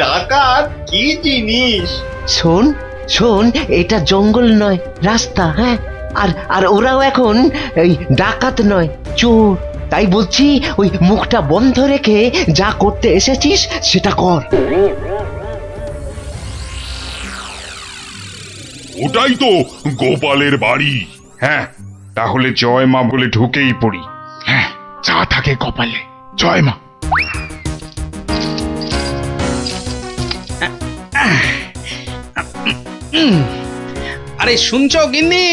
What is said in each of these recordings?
ডাকাত কি জিনিস। শোন শোন, এটা জঙ্গল নয়, রাস্তা। হ্যাঁ, আর আর ওরাও এখন এই ডাকাত নয়, চোর। তাই বলছি, ওই মুখটা বন্ধ রেখে যা করতে এসেছিস সেটা কর। ওটাই তো গোপালের বাড়ি। হ্যাঁ, তাহলে জয় মা বলে ঢুকেই পড়ি। হ্যাঁ, যা থাকে কপালে, জয় মা। আরে শুনছো গিন্নি,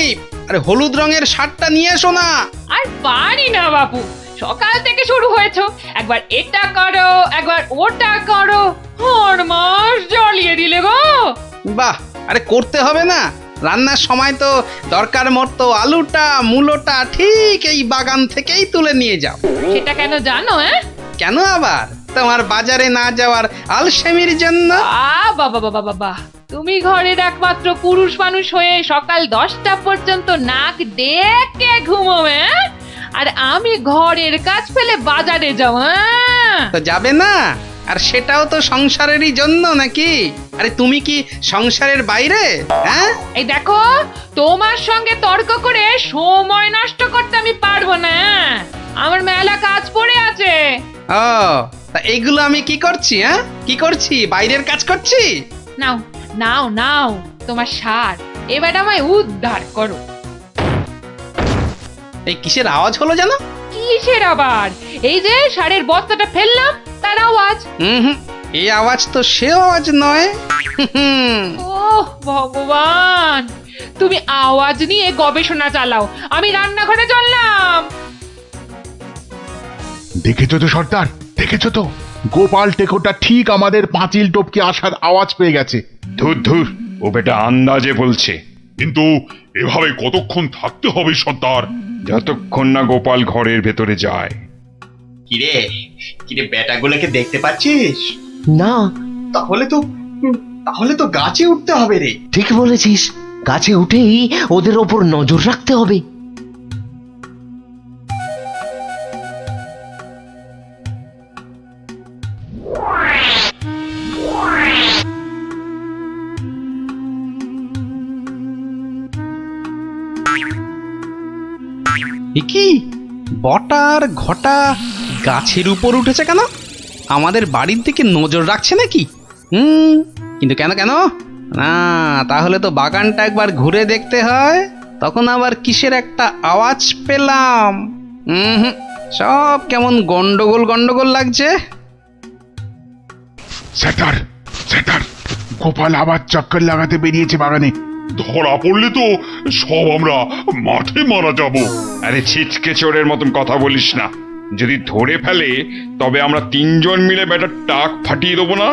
আরে হলুদ রঙের শার্টটা নিয়ে এসো না। আর পারি না বাপু, সকাল থেকে শুরু হয়েছো, একবার এটা করো একবার ওটা করো, মাস জ্বালিয়ে দিলে গো। বাহ, আরে করতে হবে না, রান্নার সময় তো দরকার মতো আলুটা মূলোটা ঠিক এই বাগান থেকেই তুলে নিয়ে যাও। সেটা কেন জানো? কেন আবার? তোমার বাজারে না যাওয়ার আলসেমির জন্য। বাবা বাবা বাবা, তুমি ঘরের একমাত্র পুরুষ মানুষ হয়ে সকাল 10টা পর্যন্ত নাক ডেকে ঘুমোবে, আর আমি ঘরের কাজ ফেলে বাজারে যাও। তো যাবে না? আর সেটাও তো সংসারেরই জন্য নাকি? আরে তুমি কি সংসারের বাইরে? হ্যাঁ, এই দেখো, তোমার সঙ্গে তর্ক করে সময় নষ্ট করতে আমি পারবো না। আমার মেলা কাজ পড়ে আছে। ও, তা এইগুলো আমি কি করছি? হ্যাঁ, কি করছি? বাইরের কাজ করছি? নাও নাও নাও তোমার সার, এবার আমায় উদ্ধার করো। এই কিসের আওয়াজ হলো জানো? কিসের আবার? এই যে সারের বস্তাটা ফেললাম তার আওয়াজ। হুম, এই আওয়াজ তো সে আওয়াজ নয়। ওহ ভগবান, তুমি আওয়াজ নিয়ে গবেষণা চালাও, আমি রান্নাঘরে চললাম। দেখেছো তো সর্দার, দেখেছো তো, গোপাল টেকোটা ঠিক আমাদের পাঁচিল টপকে আসার আওয়াজ পেয়ে গেছে। ধুর ধুর, ও বেটা আন্দাজে বলছে। কিন্তু এভাবে কতক্ষণ থাকতে হবে সর্দার? যতক্ষণ না গোপাল ঘরের ভেতরে যায়। কিরে কিরে, বেটাগুলোকে দেখতে পাচ্ছিস? না, তাহলে তো গাছে উঠতে হবে রে। ঠিক বলেছিস, গাছে উঠেই ওদের ওপর নজর রাখতে হবে। কি বটার ঘটা গাছের উপর উঠেছে কেন? আমাদের বাড়ির দিকে নজর রাখছে নাকি? কিন্তু কেন কেন না, তাহলে তো বাগানটা একবার ঘুরে দেখতে হয়। তখন আবার কিসের একটা আওয়াজ পেলাম। সব কেমন গন্ডগোল গন্ডগোল লাগছে। স্যাটার, স্যাটার, গোপাল আবার চক্কর লাগাতে বেরিয়েছে বাগানে। ধরা পড়লে তো সব আমরা মাঠে মারা যাব। আরে ছিচকে চোরের মতন কথা বলিস না। যদি ধরে ফেলে তবে আমরা তিনজন মিলে বেটার টাক ফাটিয়ে দেবো না?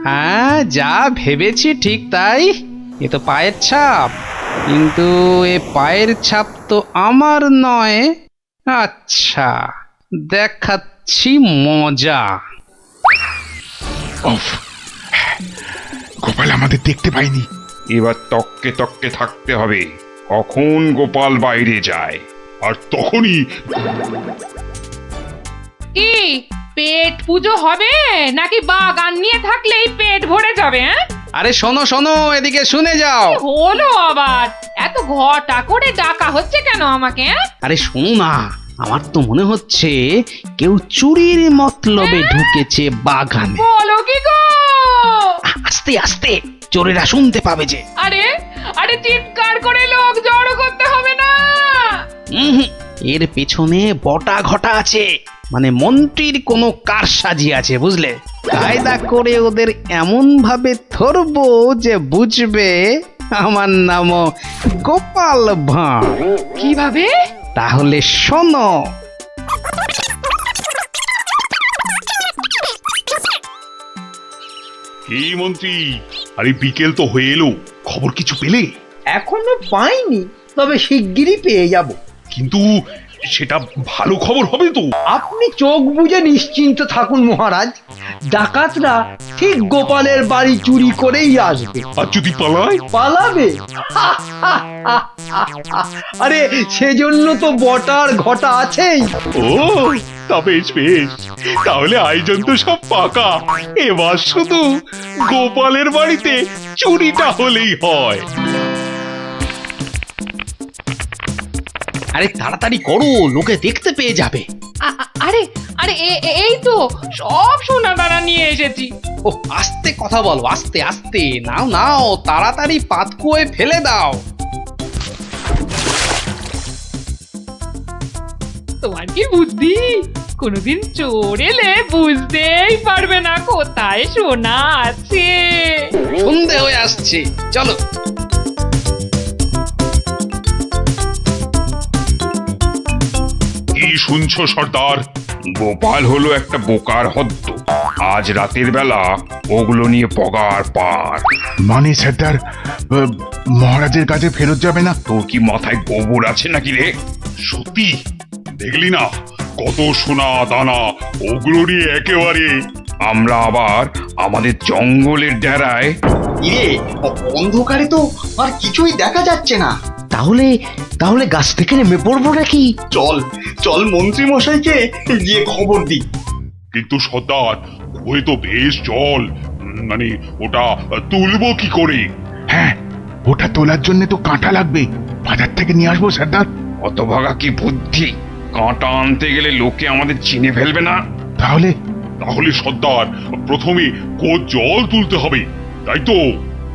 হ্যাঁ, যা ভেবেছি ঠিক তাই। এ তো পায়ের ছাপ, কিন্তু এ পায়ের ছাপ তো আমার নয়। আচ্ছা, দেখাচ্ছি মজা। উফ, গোপাল আমাদের দেখতে পাইনি। এবার তককে তককে থাকতে হবে কখন গোপাল বাইরে যায়। আর তখনই কি পেট পুজো হবে নাকি বাগান নিয়ে থাকলেই পেট ভরে যাবে? আরে শোনো শোনো, এদিকে শুনে যাও। হলো আবার, এত ঘটা করে ডাকা হচ্ছে কেন আমাকে? আরে শোনো না, আমার তো মনে হচ্ছে কেউ চুরির মতলবে ঢুকেছে বাগানে। বলো কি গো? আস্তে আস্তে, চোরেরা শুনতে পাবে যে। আরে আরে, চিৎকার করে লোক জড়ো করতে হবে না। এর পেছনে বটা ঘটা আছে, মানে মন্ত্রীর কোনো কারসাজি আছে, বুঝলে? কায়দা করে ওদের এমন ভাবে ধরবো যে বুঝবে আমার নাম গোপাল ভাঁড়। কিভাবে? তাহলে শোনো। এই মন্ত্রী, আরে বিকেল তো হয়ে এলো, খবর কিছু পেলে? এখনো পাইনি, তবে শিগগিরই পেয়ে যাব। কিন্তু সেটা ভালো খবর হবে তো? আপনি চোখ বুজে নিশ্চিন্ত থাকুন মহারাজ, ডাকাতরা ঠিক গোপালের বাড়ি চুরি করেই আসবে। আর যদি পালায়? পালাবে? আরে সেজন্য তো বটার ঘটা আছেই। ও তা বেশ বেশ, তাহলে আয়োজন তো সব পাকা। এবার শুধু গোপালের বাড়িতে চুরিটা হলেই হয়। আরে তাড়াতাড়ি করো, লোকে দেখতে পেয়ে যাবে। আরে আরে এই তো সব সোনা দানা নিয়ে এসেছি। ও আস্তে কথা বলো, আস্তে আস্তে। নাও নাও, তাড়াতাড়ি পাতকুয়োয় ফেলে দাও। তোমার কি বুদ্ধি, কোনোদিন চোর এলে বুঝতেই পারবে না কোথায় সোনা আছে। সন্ধে হয়ে আসছে, চলো। কি শুনছো সর্দার? গোপাল হলো একটা বোকার হদ্দ। আজ রাতের বেলা ওগুলো নিয়ে পগার পার। মানে সর্দার, মহারাজের কাছে ফেরত যাবে না? তোর কি মাথায় গোবর আছে নাকি রে? সত্যি দেখলি না কত সোনা দানা, ওগুলো নিয়ে একেবারে। আমরা আবার আমাদের জঙ্গলের ডেরায়। কিরে অন্ধকারে তো আর কিছুই দেখা যাচ্ছে না। তাহলে তাহলে গাছ থেকে নেমে পড়বো নাকি? চল চল মন্ত্রী মশাইকে গিয়ে খবর দি। কিন্তু সর্দার, ওই তো বেশ জল, মানে ওটা তুলবো কি করে? হ্যাঁ, ওটা তোলার জন্য তো কাঁটা লাগবে, বাজার থেকে নিয়ে আসবো সর্দার। অত ভাগা কি বুদ্ধি! কাঁটা আনতে গেলে লোকে আমাদের চিনে ফেলবে না? তাহলে তাহলে সর্দার, প্রথমে জল তুলতে হবে, তাই তো?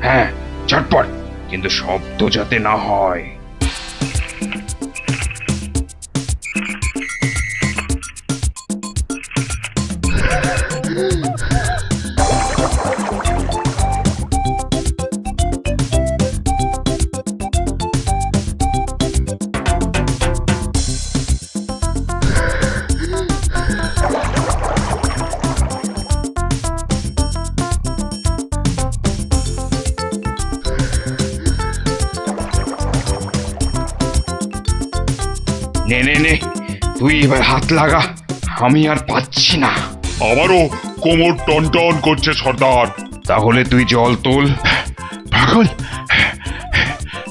হ্যাঁ, ঝটপট, কিন্তু শব্দ যাতে না হয়। নে নে নে, তুই এবার হাত লাগা, আমি আর পাচ্ছি না। আমারও কোমর টন টন করছে সর্দার। তাহলে তুই জল তোল। পাগল,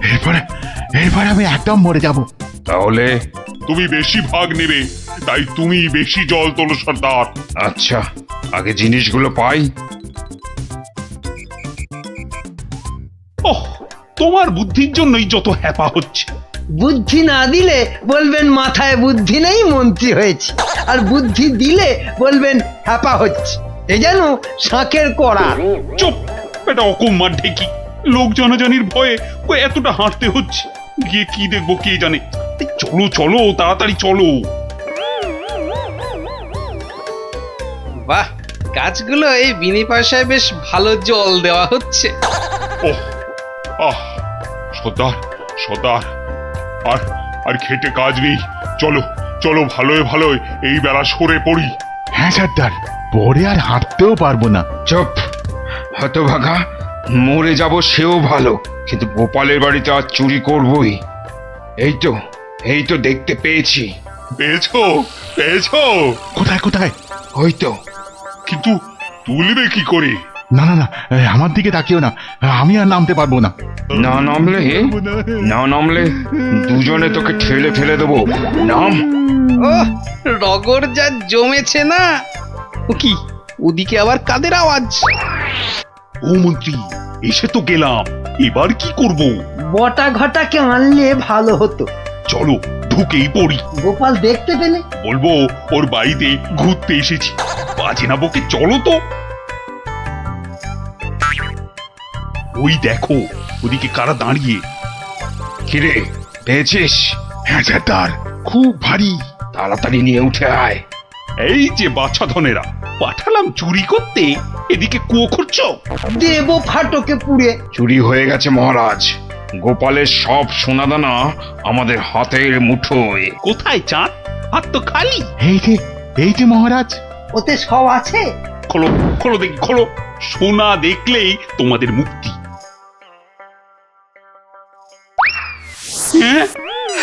এরপরে এরপরে আমি একদম মরে যাব। তাহলে তুমি বেশি ভাগ নেবে, তাই তুমি বেশি জল তোলো সর্দার। আচ্ছা, আগে জিনিসগুলো পাই। ওহ, তোমার বুদ্ধির জন্যই যত হ্যাপা হচ্ছে। বুদ্ধি না দিলে বলবেন মাথায় বুদ্ধি নেই, মন্ত্রী হয়েছে, আর বুদ্ধি দিলে বলবেন হ্যাপা হচ্ছে। এ যেন শাঁখের কড়া। চুপ, এটা অকম্মার ঢেকি। লোক জনজানির ভয়ে ও এতটা হাঁটতে হচ্ছে, গিয়ে কি দেখবো কে জানে। চলো চলো, তাড়াতাড়ি চলো। বাহ, গাছগুলো এই বিনি পয়সায় বেশ ভালো জল দেওয়া হচ্ছে। ওহ, আহ, সর্দার সর্দার, আর আর খেটে কাজ নেই। চলো চলো, ভালোই ভালোই এই বেলা সরে পড়ি। হ্যাঁ সর্দার, পরে আর হাঁটতেও পারবো না। চুপ, হতভাগা, মরে যাব সেও ভালো, কিন্তু গোপালের বাড়িতে আজ চুরি করবই। এই তো দেখতে পেয়েছি। পেয়েছো পেয়েছো? কোথায় কোথায়? ওই তো। কিন্তু তুলবে কি করে? না না না, আমার দিকে তাকিও না, আমি আর নামতে পারবো না। না নামলে দুজনে তোকে ঠেলে ফেলে দেবো। নাম। ও রগর যা জমেছে না। ও কি, ওদিকে আবার কাদের আওয়াজ? ও মন্ত্রী, এসে তো গেলাম, এবার কি করব? বটা ঘটাকে আনলে ভালো হতো। চলো ঢুকেই পড়ি। গোপাল দেখতে পেলে? বলবো ওর বাড়িতে ঘুরতে এসেছি, বাজে না বকে। চলো তো। ওই দেখো, ওদিকে কারা দাঁড়িয়ে। কিরে, পেয়েছিস? হ্যাঁ সর্দার, খুব ভারী। তাড়াতাড়ি নিয়ে উঠে আয়। এই যে বাচ্চা ধনেরা, পাঠালাম চুরি করতে, এদিকে কুয়ো খুঁড়ছো। দেব ফাটকে পুড়ে। চুরি হয়ে গেছে মহারাজ। গোপালের সব সোনাদানা আমাদের হাতের মুঠোয়। কোথায় চাঁদ? হাত তো খালি। এই যে মহারাজ। ওতে সব আছে? খোলো খোলো দেখি, খোলো। সোনা দেখলেই তোমাদের মুক্তি।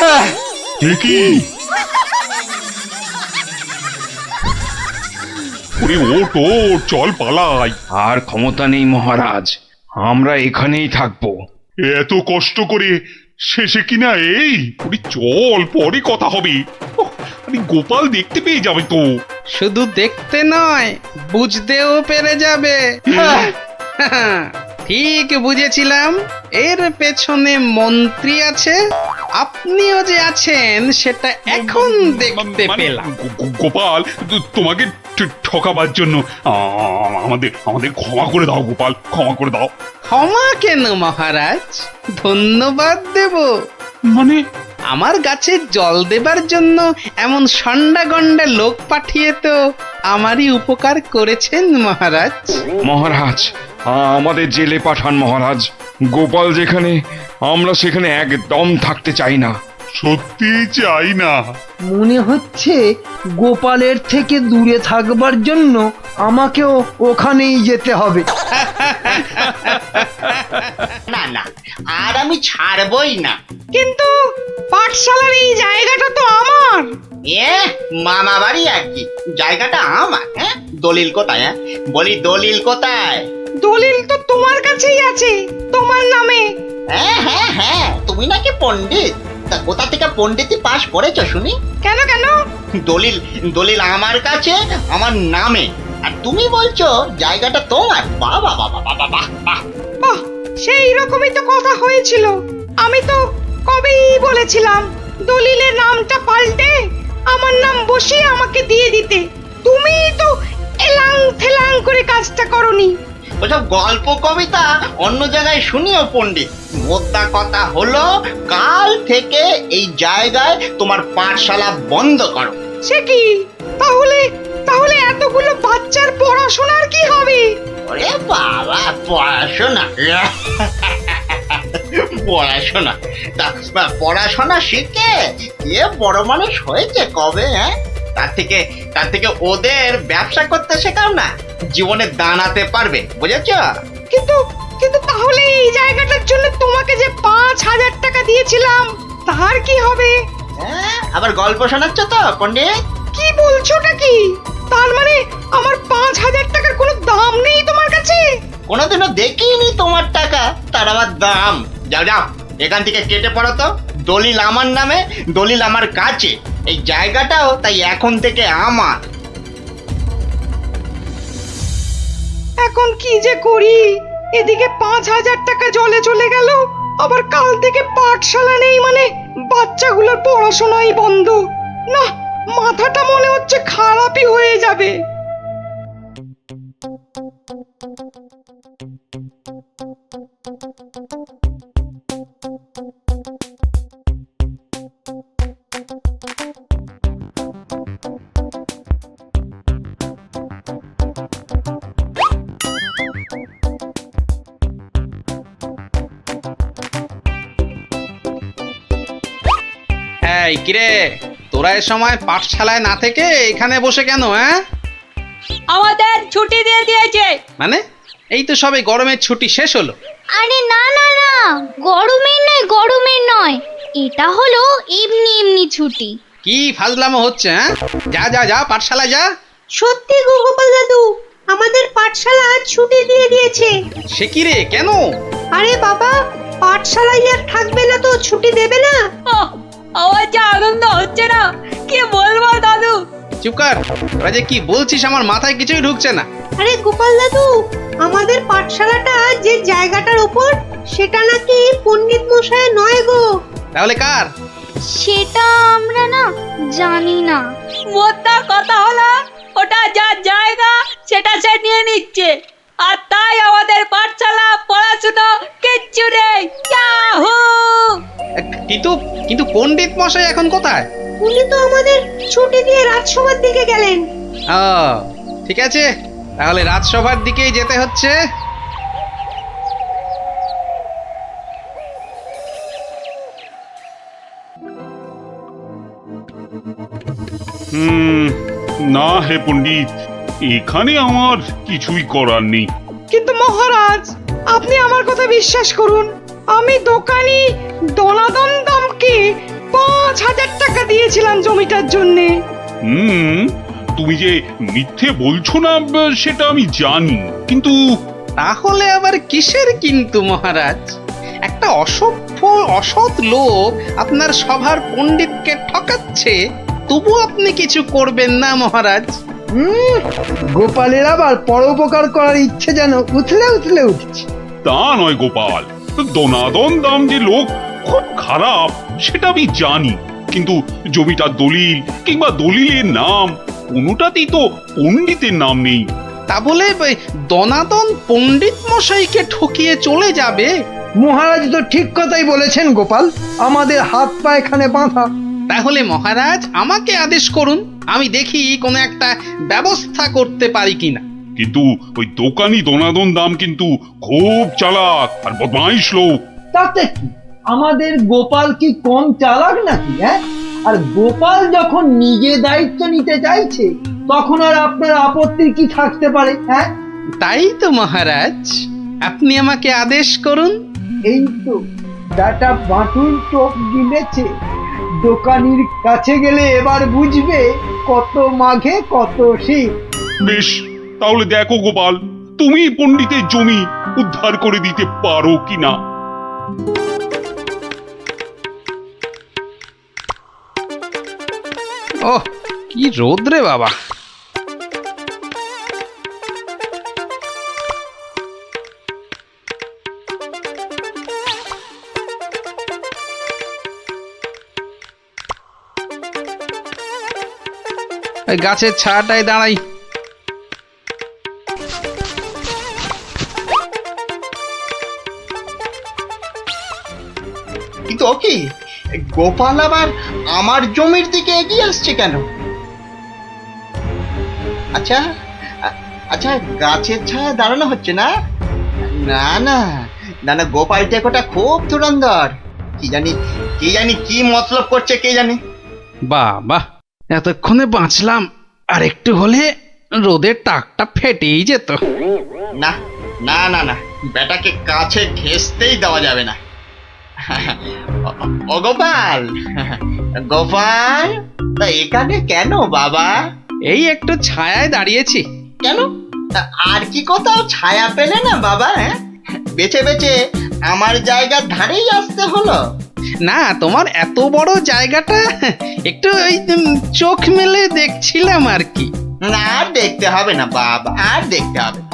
হ্যাঁ, এ কি? ওরে ওঠ চল পালাই। আর ক্ষমতা নেই মহারাজ, আমরা এখানেই থাকবো। এত কষ্ট করে শেষে কিনা এই ওরে চল, পরে কথা হবে। ওহ, আরে গোপাল দেখতে পেয়ে যাবে তো। শুধু দেখতে নয়, বুঝতেও পেরে যাবে। ঠিক বুঝেছিলাম, এর পেছনে মন্ত্রী আছে, আপনিও যে আছেন সেটা এখন দেখতে পেলাম। গোপাল, তোমাকে ঠকাবার জন্য আমাদের ক্ষমা করে দাও গোপাল, ক্ষমা করে দাও। ক্ষমা কেন মহারাজ, ধন্যবাদ দেব। মানে আমার গাছে জল দেবার জন্য এমন সন্ডা গন্ডা লোক পাঠিয়ে তো আমারই উপকার করেছেন মহারাজ। মহারাজ, আমাদের জেলে পাঠান মহারাজ। গোপাল যেখানে, আমরা সেখানে একদম থাকতে চাই না। সত্যি চাই না। মনে হচ্ছে গোপালের থেকে দূরে থাকবার জন্য আমাকেও ওখানেই যেতে হবে। না না, আর আমি ছাড়বই না। কিন্তু পাঠশালার এই জায়গাটা তো আমার। এ মামা বাড়ি আর কি, জায়গাটা আমার। হ্যাঁ, দলিল কোথায়? হ্যাঁ বলি, দলিল কোথায়? দলিল তো তোমার কাছেই আছে, তোমার নামে। হ্যাঁ হ্যাঁ হ্যাঁ, তুমি নাকি পণ্ডিত? তা কোথা থেকে পণ্ডিতি পাশ করেছো শুনি? কেন কেন? দলিল দলিল আমার কাছে, আমার নামে, আর তুমি বলছো জায়গাটা তোমার? বাহ বাহ বাহ বাহ বাহ বাহ বাহ। বাহ, সেই রকমই তো কথা হয়েছিল। আমি তো কবেই বলেছিলাম দলিলের নামটা পাল্টে আমার নাম বসিয়ে আমাকে দিয়ে দিতে। তুমি তো এলাং থেলাং করে কাজটা করনি। ওসব গল্প কবিতা অন্য জায়গায় শুনিও পণ্ডিত। মোদ্দা কথা হলো, কাল থেকে এই জায়গায় তোমার পাঠশালা বন্ধ করো। সে কি? তাহলে তাহলে এতগুলো বাচ্চার পড়াশোনার কি হবে? ওরে বাবা, পড়াশোনা পড়াশোনা তা পড়াশোনা শিখে কে বড় মানুষ হয়েছে কবে? হ্যাঁ, তার থেকে ওদের ব্যবসা করতে শেখাও না, জীবনে দাঁড়াতে পারবে, বুঝেছ? কিন্তু কিন্তু তাহলে এই জায়গাটার জন্য তোমাকে যে 5,000 টাকা দিয়েছিলাম তার কি হবে? হ্যাঁ, আবার গল্প শোনাচ্ছ তো পণ্ডিত? কি বলছোটা কি? তার মানে আমার 5,000 টাকার কোনো দাম নেই তোমার কাছে? কোনোদিনও দেখিনি তোমার টাকা, তার আবার দাম। যাও যাও, এখান থেকে কেটে পড়ো তো। দলিল আমার নামে, দলিল আমার কাছে, এই জায়গাটাও তাই এখন থেকে আমার। এখন কি যে করি? এদিকে 5,000 টাকা জলে চলে গেল, আবার কাল থেকে পাঠশালা নেই, মানে বাচ্চাগুলোর পড়াশোনাই বন্ধ। না, মাথাটা মনে হচ্ছে খারাপই হয়ে যাবে। এই কিরে, তোরা এ সময় পাঠশালায় না থেকে এখানে বসে কেন? হ্যাঁ, আমাদের ছুটি দিয়ে দিয়েছে। মানে এই তো সবে গরমের ছুটি শেষ হলো। আরে না না না, গরমের নয়, এটা হলো এমনি এমনি ছুটি। কি ফাজলামো হচ্ছে? হ্যাঁ, যা যা যা, পাঠশালায় যা। সত্যি গো গোপাল দাদু, আমাদের পাঠশালা আজ ছুটি দিয়ে দিয়েছে। সে কি রে, কেন? আরে বাবা, পাঠশালায় আর থাকবে না তো ছুটি দেবে না? আমার যা আনন্দ হচ্ছে না, কি বলবো দাদু। চুপ কর, তোরা যে কি বলছিস আমার মাথায় কিছুই ঢুকছে না। আরে গোপাল দাদু, আমাদের পাঠশালাটা যে জায়গাটার উপর, সেটা নাকি পণ্ডিত মশাই নয় গো। তাহলে কার? সেটা আমরা না জানি না। মোদ্দা কথা হলো, ওটা যার জায়গা সেটা সে নিয়ে নিচ্ছে, আর তাই আমাদের পাঠশালা পড়াশোনা কিচ্ছু নেই। ইয়াহু! কিন্তু কিন্তু পণ্ডিত মশাই এখন কোথায়? উনি তো আমাদের ছুটি দিয়ে রাজসভার দিকে গেলেন। ও ঠিক আছে, তাহলে রাজসভার দিকেই যেতে হচ্ছে। না হে পণ্ডিত, এখানে আমার কিছুই করার নেই। কিন্তু মহারাজ, আপনি আমার কথা বিশ্বাস করুন, আমি দোকানি দনাদন দামকে 5,000 টাকা দিয়েছিলাম জমিটার জন্যে। তুমি যে মিথ্যে বলছো না সেটা আমি জানি, কিন্তু তাহলে আবার কিসের কিন্তু মহারাজ? একটা অসভ্য অসৎ লোক আপনার সভার পণ্ডিতকে ঠকাচ্ছে, তবু আপনি কিছু করবেন না মহারাজ? গোপালের আবার পরোপকার করার ইচ্ছে যেন উথলে উথলে উঠছে। তা নয় গোপাল, দনাদন দাম যে লোক খুব খারাপ সেটা আমি জানি, কিন্তু জমিটার দলিল কিংবা দলিলের নাম কোনোটাতেই তো পণ্ডিতের নাম নেই। তা বলে দনাদন পণ্ডিত মশাইকে ঠকিয়ে চলে যাবে? মহারাজ তো ঠিক কথাই বলেছেন গোপাল, আমাদের হাত পা এখানে বাঁধা। তাহলে মহারাজ আমাকে আদেশ করুন, আমি দেখি কোনো একটা ব্যবস্থা করতে পারি কিনা। কিন্তু ওই দোকানি দনাদন দাম কিন্তু খুব চালাক আর বদমাইশ লোক। তাতে কি, আমাদের গোপাল কি কম চালাক নাকি? হ্যাঁ, আর গোপাল যখন নিজে দায়িত্ব নিতে চাইছে তখন আর আপনার আপত্তির কি থাকতে পারে? হ্যাঁ, তাই তো মহারাজ, আপনি আমাকে আদেশ করুন। এই তো বেটা বাটুল চোখ গিলেছে, দোকানির কাছে গেলে এবার বুঝবে কত মাঘে কত শীত। বেশ, তাহলে দেখো গোপাল, তুমি পণ্ডিতের জমি উদ্ধার করে দিতে পারো কিনা। ওহ, কি রোদ রে বাবা! ওই গাছের ছায়াটায় দাঁড়াই। কিন্তু ও কি, গোপাল আবার আমার জমির দিকে এগিয়ে আসছে কেন? আচ্ছা আচ্ছা, গাছের ছায়া দাঁড়ানো হচ্ছে না? না না না না, গোপাল টেকোটা খুব ধুরন্ধর, কি জানি কি মতলব করছে কে জানে। বাহ বাহ, এতক্ষণে বাঁচলাম, আর একটু হলে রোদের টাকটা ফেটেই যেত। না না না না, বেটাকে কাছে ঘেঁষতেই দেওয়া যাবে না। ও গোপাল, গোপাল, তা এখানে কেন বাবা? এই একটু ছায়ায় দাঁড়িয়েছি। কেন, তা আর কি কোথাও ছায়া পেলে না বাবা? বেছে বেছে আমার জায়গার ধারেই আসতে হলো? না, তোমার এত বড় জায়গাটা একটু ওই চোখ মেলে দেখছিলাম আর কি। না, আর দেখতে হবে না বাবা, আর দেখতে হবে না।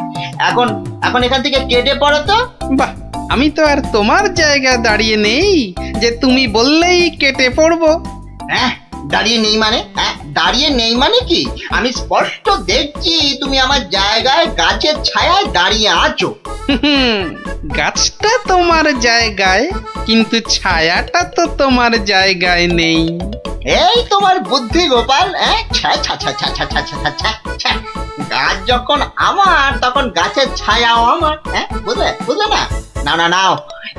এখন এখন এখান থেকে কেটে পড়ো তো। বাহ, আমি তো আর তোমার জায়গা দাঁড়িয়ে নেই যে তুমি বললেই কেটে পড়বো। হ্যাঁ, দাঁড়িয়ে নেই মানে? হ্যাঁ, দাঁড়িয়ে নেই মানে কি? আমি স্পষ্ট দেখছি তুমি আমার জায়গায় গাছের ছায়ায় দাঁড়িয়ে আছো। গাছটা তোমার জায়গায়, কিন্তু ছায়াটা তো তোমার জায়গায় নেই। এই তোমার বুদ্ধি গোপাল। ছ্যা ছ্যা ছ্যা ছ্যা ছ্যা ছ্যা ছ্যা ছ্যা ছ্যা। গাছ যখন আমার তখন গাছের ছায়াও আমার। বুঝলে বুঝলে না? নাও না নাও,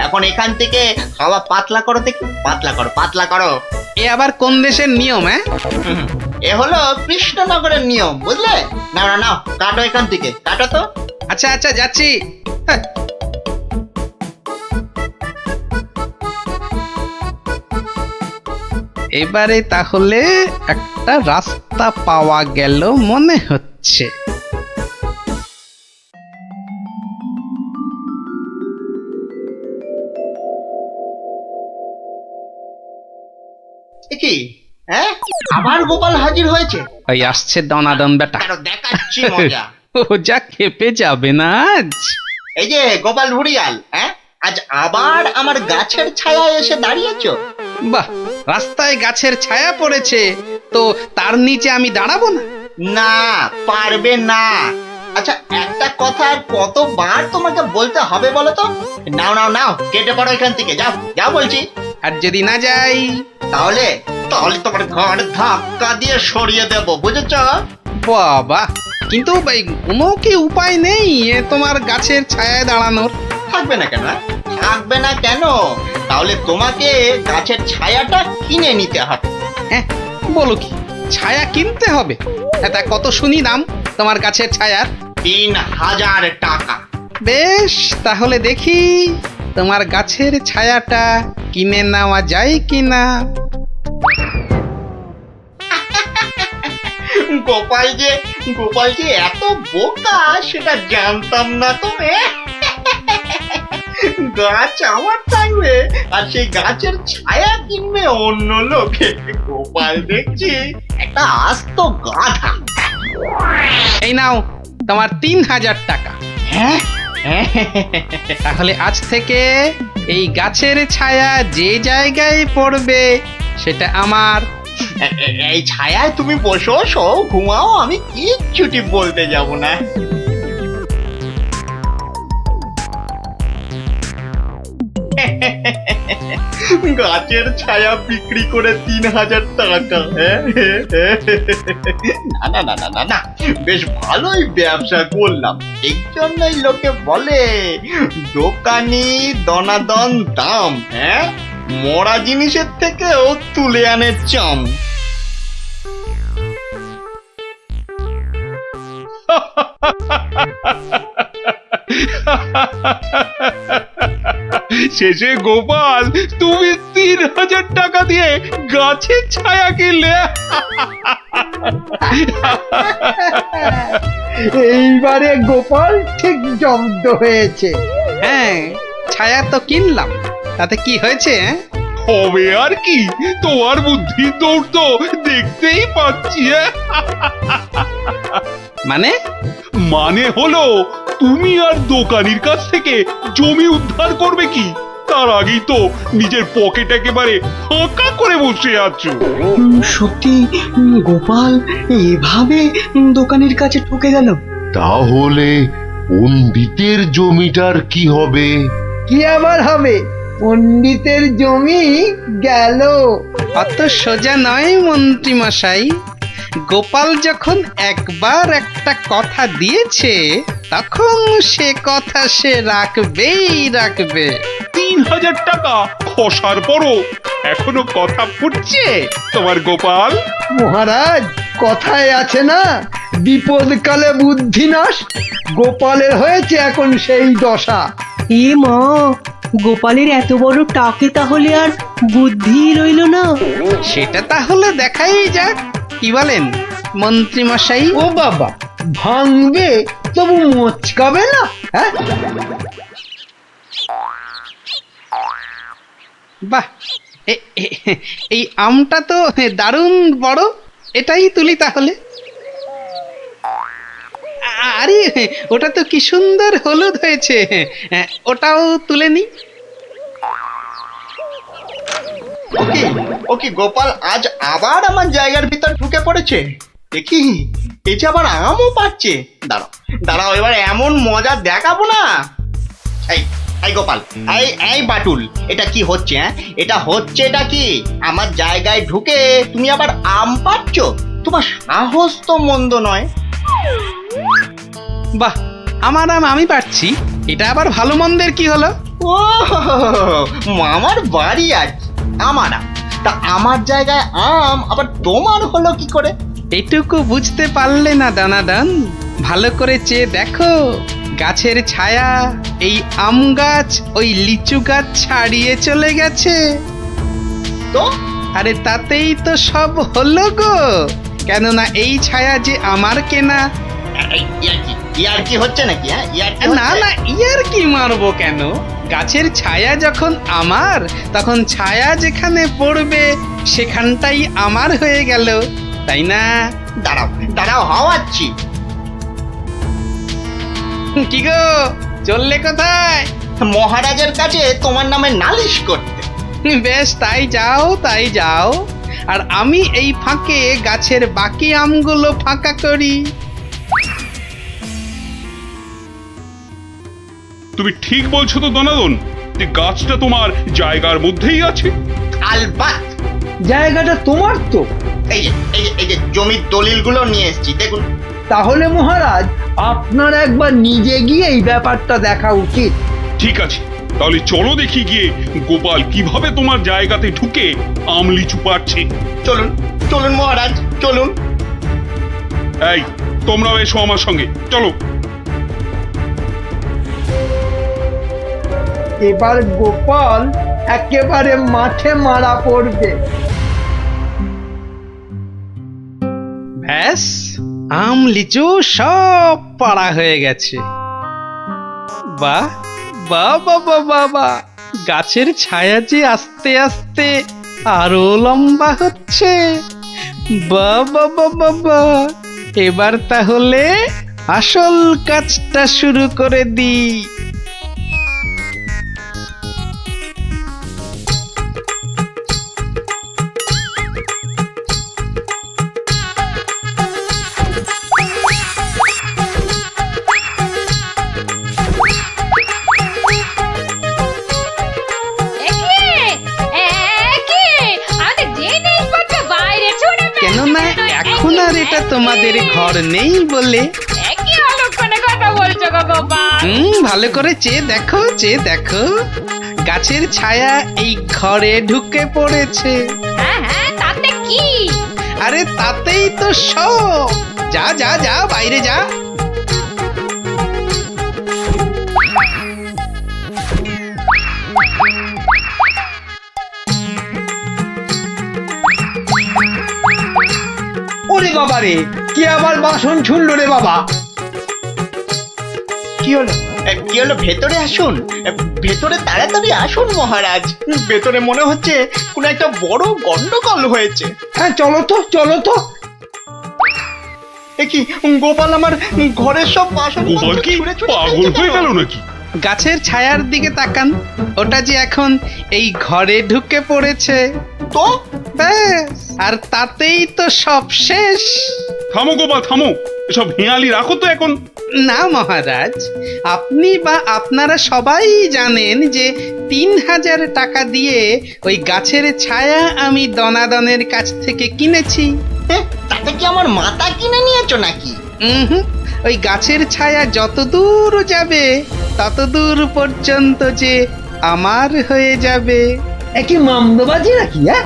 এখন এখান থেকে হাওয়া পাতলা করো দেখি, পাতলা করো পাতলা করো। এ আবার কোন দেশের নিয়ম? এ হলো কৃষ্ণনগরের নিয়ম, বুঝলে? নাও না নাও, কাটো এখান থেকে, কাটো তো। আচ্ছা আচ্ছা, যাচ্ছি। হ্যাঁ। এবারে তাহলে একটা রাস্তা পাওয়া গেল মনে হচ্ছে। কি, আবার গোপাল হাজির হয়েছে? ওই আসছে দনাদন বেটা, আরো দেখাচ্ছি মজা। ও যা খেপে যাবে না আজ। এই যে গোপাল ভুড়িয়াল, আজ আবার আমার গাছের ছায়ায় এসে দাঁড়িয়েছো? বাহ, রাস্তায় গাছের ছায়া পড়েছে তো তার নিচে আমি দাঁড়াবো না? না, পারবে না। আচ্ছা, একটা কথা আর কতবার তোমাকে বলতে হবে বলো তো? নাও নাও নাও, কেটে পড়ো এখান থেকে, যাও যাও বলছি। আর যদি না যাই তাহলে তাহলে তোমার ঘর ধাক্কা দিয়ে সরিয়ে দেব, বুঝেছ? বাবা, কিন্তু ভাই কোনো কি উপায় নেই তোমার গাছের ছায়ায় দাঁড়ানোর? থাকবে না কেন? থাকবে না কেন? তাহলে তোমাকে গাছের ছায়াটা কিনে নিতে হবে। হ্যাঁ, বলো কি, ছায়া কিনতে হবে? তা কত শুনি দাম তোমার গাছের ছায়ার? 3000 টাকা। বেশ, তাহলে দেখি তোমার গাছের ছায়াটা কিনে নেওয়া যায় কিনা। গোপাল যে এত বোকা সেটা জানতাম না তো। গাছ আমার থাকবে আর সেই গাছের ছায়া কিনবে অন্য লোকে। গোপাল দেখছি একটা আস্ত গাধা। এই নাও তোমার 3000 টাকা। হ্যাঁ, তাহলে আজ থেকে এই গাছের ছায়া যে জায়গায় পড়বে সেটা আমার। এই ছায়ায় তুমি বসো, ঘুমাও, আমি কিচ্ছুটি বলতে যাব না। গাছের ছায়া বিক্রি করে 3000 টাকা। না না না না না, বেশ ভালোই ব্যবসা করলাম। এই জন্যই লোকে বলে দোকানি দনাদন দাম। হ্যাঁ, মরা জিনিসের থেকেও তুলে আনে চাম। শেষে গোপাল তুমি 3000 টাকা দিয়ে গাছের ছায়া কিনলে। এইবারে গোপাল ঠিক জব্দ হয়েছে। হ্যাঁ, ছায়া তো কিনলাম, তাতে কি হয়েছে? হবে আর কি, তোমার বুদ্ধি দৌড় তো দেখতেই পাচ্ছি। মানে হলো তুমি আর দোকানির কাছ থেকে জমি উদ্ধার করবে কি, তার আগেই তো নিজের পকেট একেবারে ফাঁকা করে বসে আছো। সত্যি গোপাল এভাবে দোকানের কাছে ঠকে গেল? তাহলে পণ্ডিতের জমিটার কি হবে? কি আবার হবে? পণ্ডিতের জমি গেল। অত সোজা নয় মন্ত্রী মশাই। গোপাল যখন একবার একটা কথা দিয়েছে তখন সে কথা সে রাখবেই রাখবে। 3000 টাকা খসার পরও এখনো কথা ফুটছে তোমার গোপাল। মহারাজ, কথায় আছে না, বিপদকালে বুদ্ধি নাশ। গোপালের হয়েছে এখন সেই দশা। এ মা, গোপালের এত বড় টাকে তাহলে আর বুদ্ধি রইল না। সেটা তাহলে দেখাই যাক, কি বলেন মন্ত্রী মশাই? ও বাবা, ভাঙবে তবু মচকাবে না? হ্যাঁ, বাহ, এই আমটা তো দারুণ বড়, এটাই তুলি তাহলে। আরে ওটা তো কি সুন্দর হলুদ হয়েছে, ওটাও তুলে নি। ওকে গোপাল আজ আবার আমার জায়গার ভিতর ঢুকে পড়েছে। দেখি এই যে আবার আমও পাচ্ছে। দাঁড়াও এবার এমন মজা দেখাবো না। এই গোপাল, এই বাটুল, এটা কি হচ্ছে? এটা কি আমার জায়গায় ঢুকে তুমি আবার আম পাচ্ছ? তোমার সাহস তো মন্দ নয়। বাহ, আমার আম আমি পাচ্ছি, এটা আবার ভালো মন্দের কি হলো? ও, আমার বাড়ি আর কি, আমার আম। তা আমার জায়গায় আম আবার তোমার হলো কি করে? এটুকু বুঝতে পারলে না দানাদান? ভালো করে চেয়ে দেখো, গাছের ছায়া এই আম গাছ ওই লিচু গাছ ছাড়িয়ে চলে গেছে। তো আরে তাতেই তো সব হলো গো, কেননা এই ছায়া যে আমার কেনা। ইয়ার কি হচ্ছে নাকি? না না, ইয়ার কি মারবো কেন? গাছের ছায়া যখন আমার, তখন ছায়া যেখানে পড়বে সেখানটাই আমার হয়ে গেল, তাই না? দাঁড়াও হাওয়াচ্ছি। কি গো, চললে কোথায়? মহারাজের কাছে তোমার নামে নালিশ করতে। বেশ, তাই যাও। আর আমি এই ফাঁকে গাছের বাকি আমগুলো ফাঁকা করি। তুমি ঠিক বলছো তো দনাদন, যে গাছটা তোমার জায়গার মধ্যেই আছে? আলবাত জায়গাটা তোমার তো। এই যে জমির দলিলগুলো নিয়ে এসেছি, দেখুন। তাহলে মহারাজ, আপনার একবার নিজে গিয়ে এই ব্যাপারটা দেখা উচিত। ঠিক আছে, তাহলে চলো দেখি গিয়ে গোপাল কিভাবে তোমার জায়গাতে ঢুকে আম লিচু পাচ্ছে। চলুন মহারাজ, চলুন। এই, তোমরাও এসো আমার সঙ্গে, চলো। এবার গোপাল একেবারে মাঠে মারা পড়বে। ব্যাস আম লিচু সব পাড়া হয়ে গেছে। বাহ বাহ বাবা বাবা, গাছের ছায়া যে আস্তে আস্তে আরো লম্বা হচ্ছে। বাবা বাবা বাবা, এবার তাহলে আসল কাজটা শুরু করে দিই। কেননা এখন আর এটা তোমাদের ঘর নেই বলে। একই অলক্ষণে কথা বলছো গো গোপাল। ভালো করে চেয়ে দেখো, চেয়ে দেখো, গাছের ছায়া এই ঘরে ঢুকে পড়েছে। হ্যাঁ হ্যাঁ, তাতে কি? আরে তাতেই তো সব। যা যা যা, বাইরে যা। ওরে বাবা রে, কি আবার বাসন ছুড়লো রে বাবা! কি হলো? কি হলো? ভেতরে আসুন, ভেতরে তাড়াতাড়ি আসুন মহারাজ। ভেতরে মনে হচ্ছে কোনো একটা বড় গন্ডগোল হয়েছে। হ্যাঁ চলো তো, চলো তো। এ কি, গোপাল আমার ঘরের সব বাসন গোপাল কি পাগল হয়ে গেল নাকি? গাছের ছায়ার দিকে তাকান, ওটা যে এখন এই ঘরে ঢুকে পড়েছে। তো ব্যাস, আর তাতেই তো সব শেষ। থামো গোপাল থামো, এসব হেঁয়ালি রাখো তো এখন। না মহারাজ, আপনি বা আপনারা সবাই জানেন যে 3000 টাকা দিয়ে ওই গাছের ছায়া আমি দনাদনের কাছ থেকে কিনেছি। তাতে কি আমার মাথা কিনে নিয়েছো নাকি? ওই গাছের ছায়া যত দূর যাবে তত দূর পর্যন্ত যে আমার হয়ে যাবে। একই মামদোবাজি নাকি? হ্যাঁ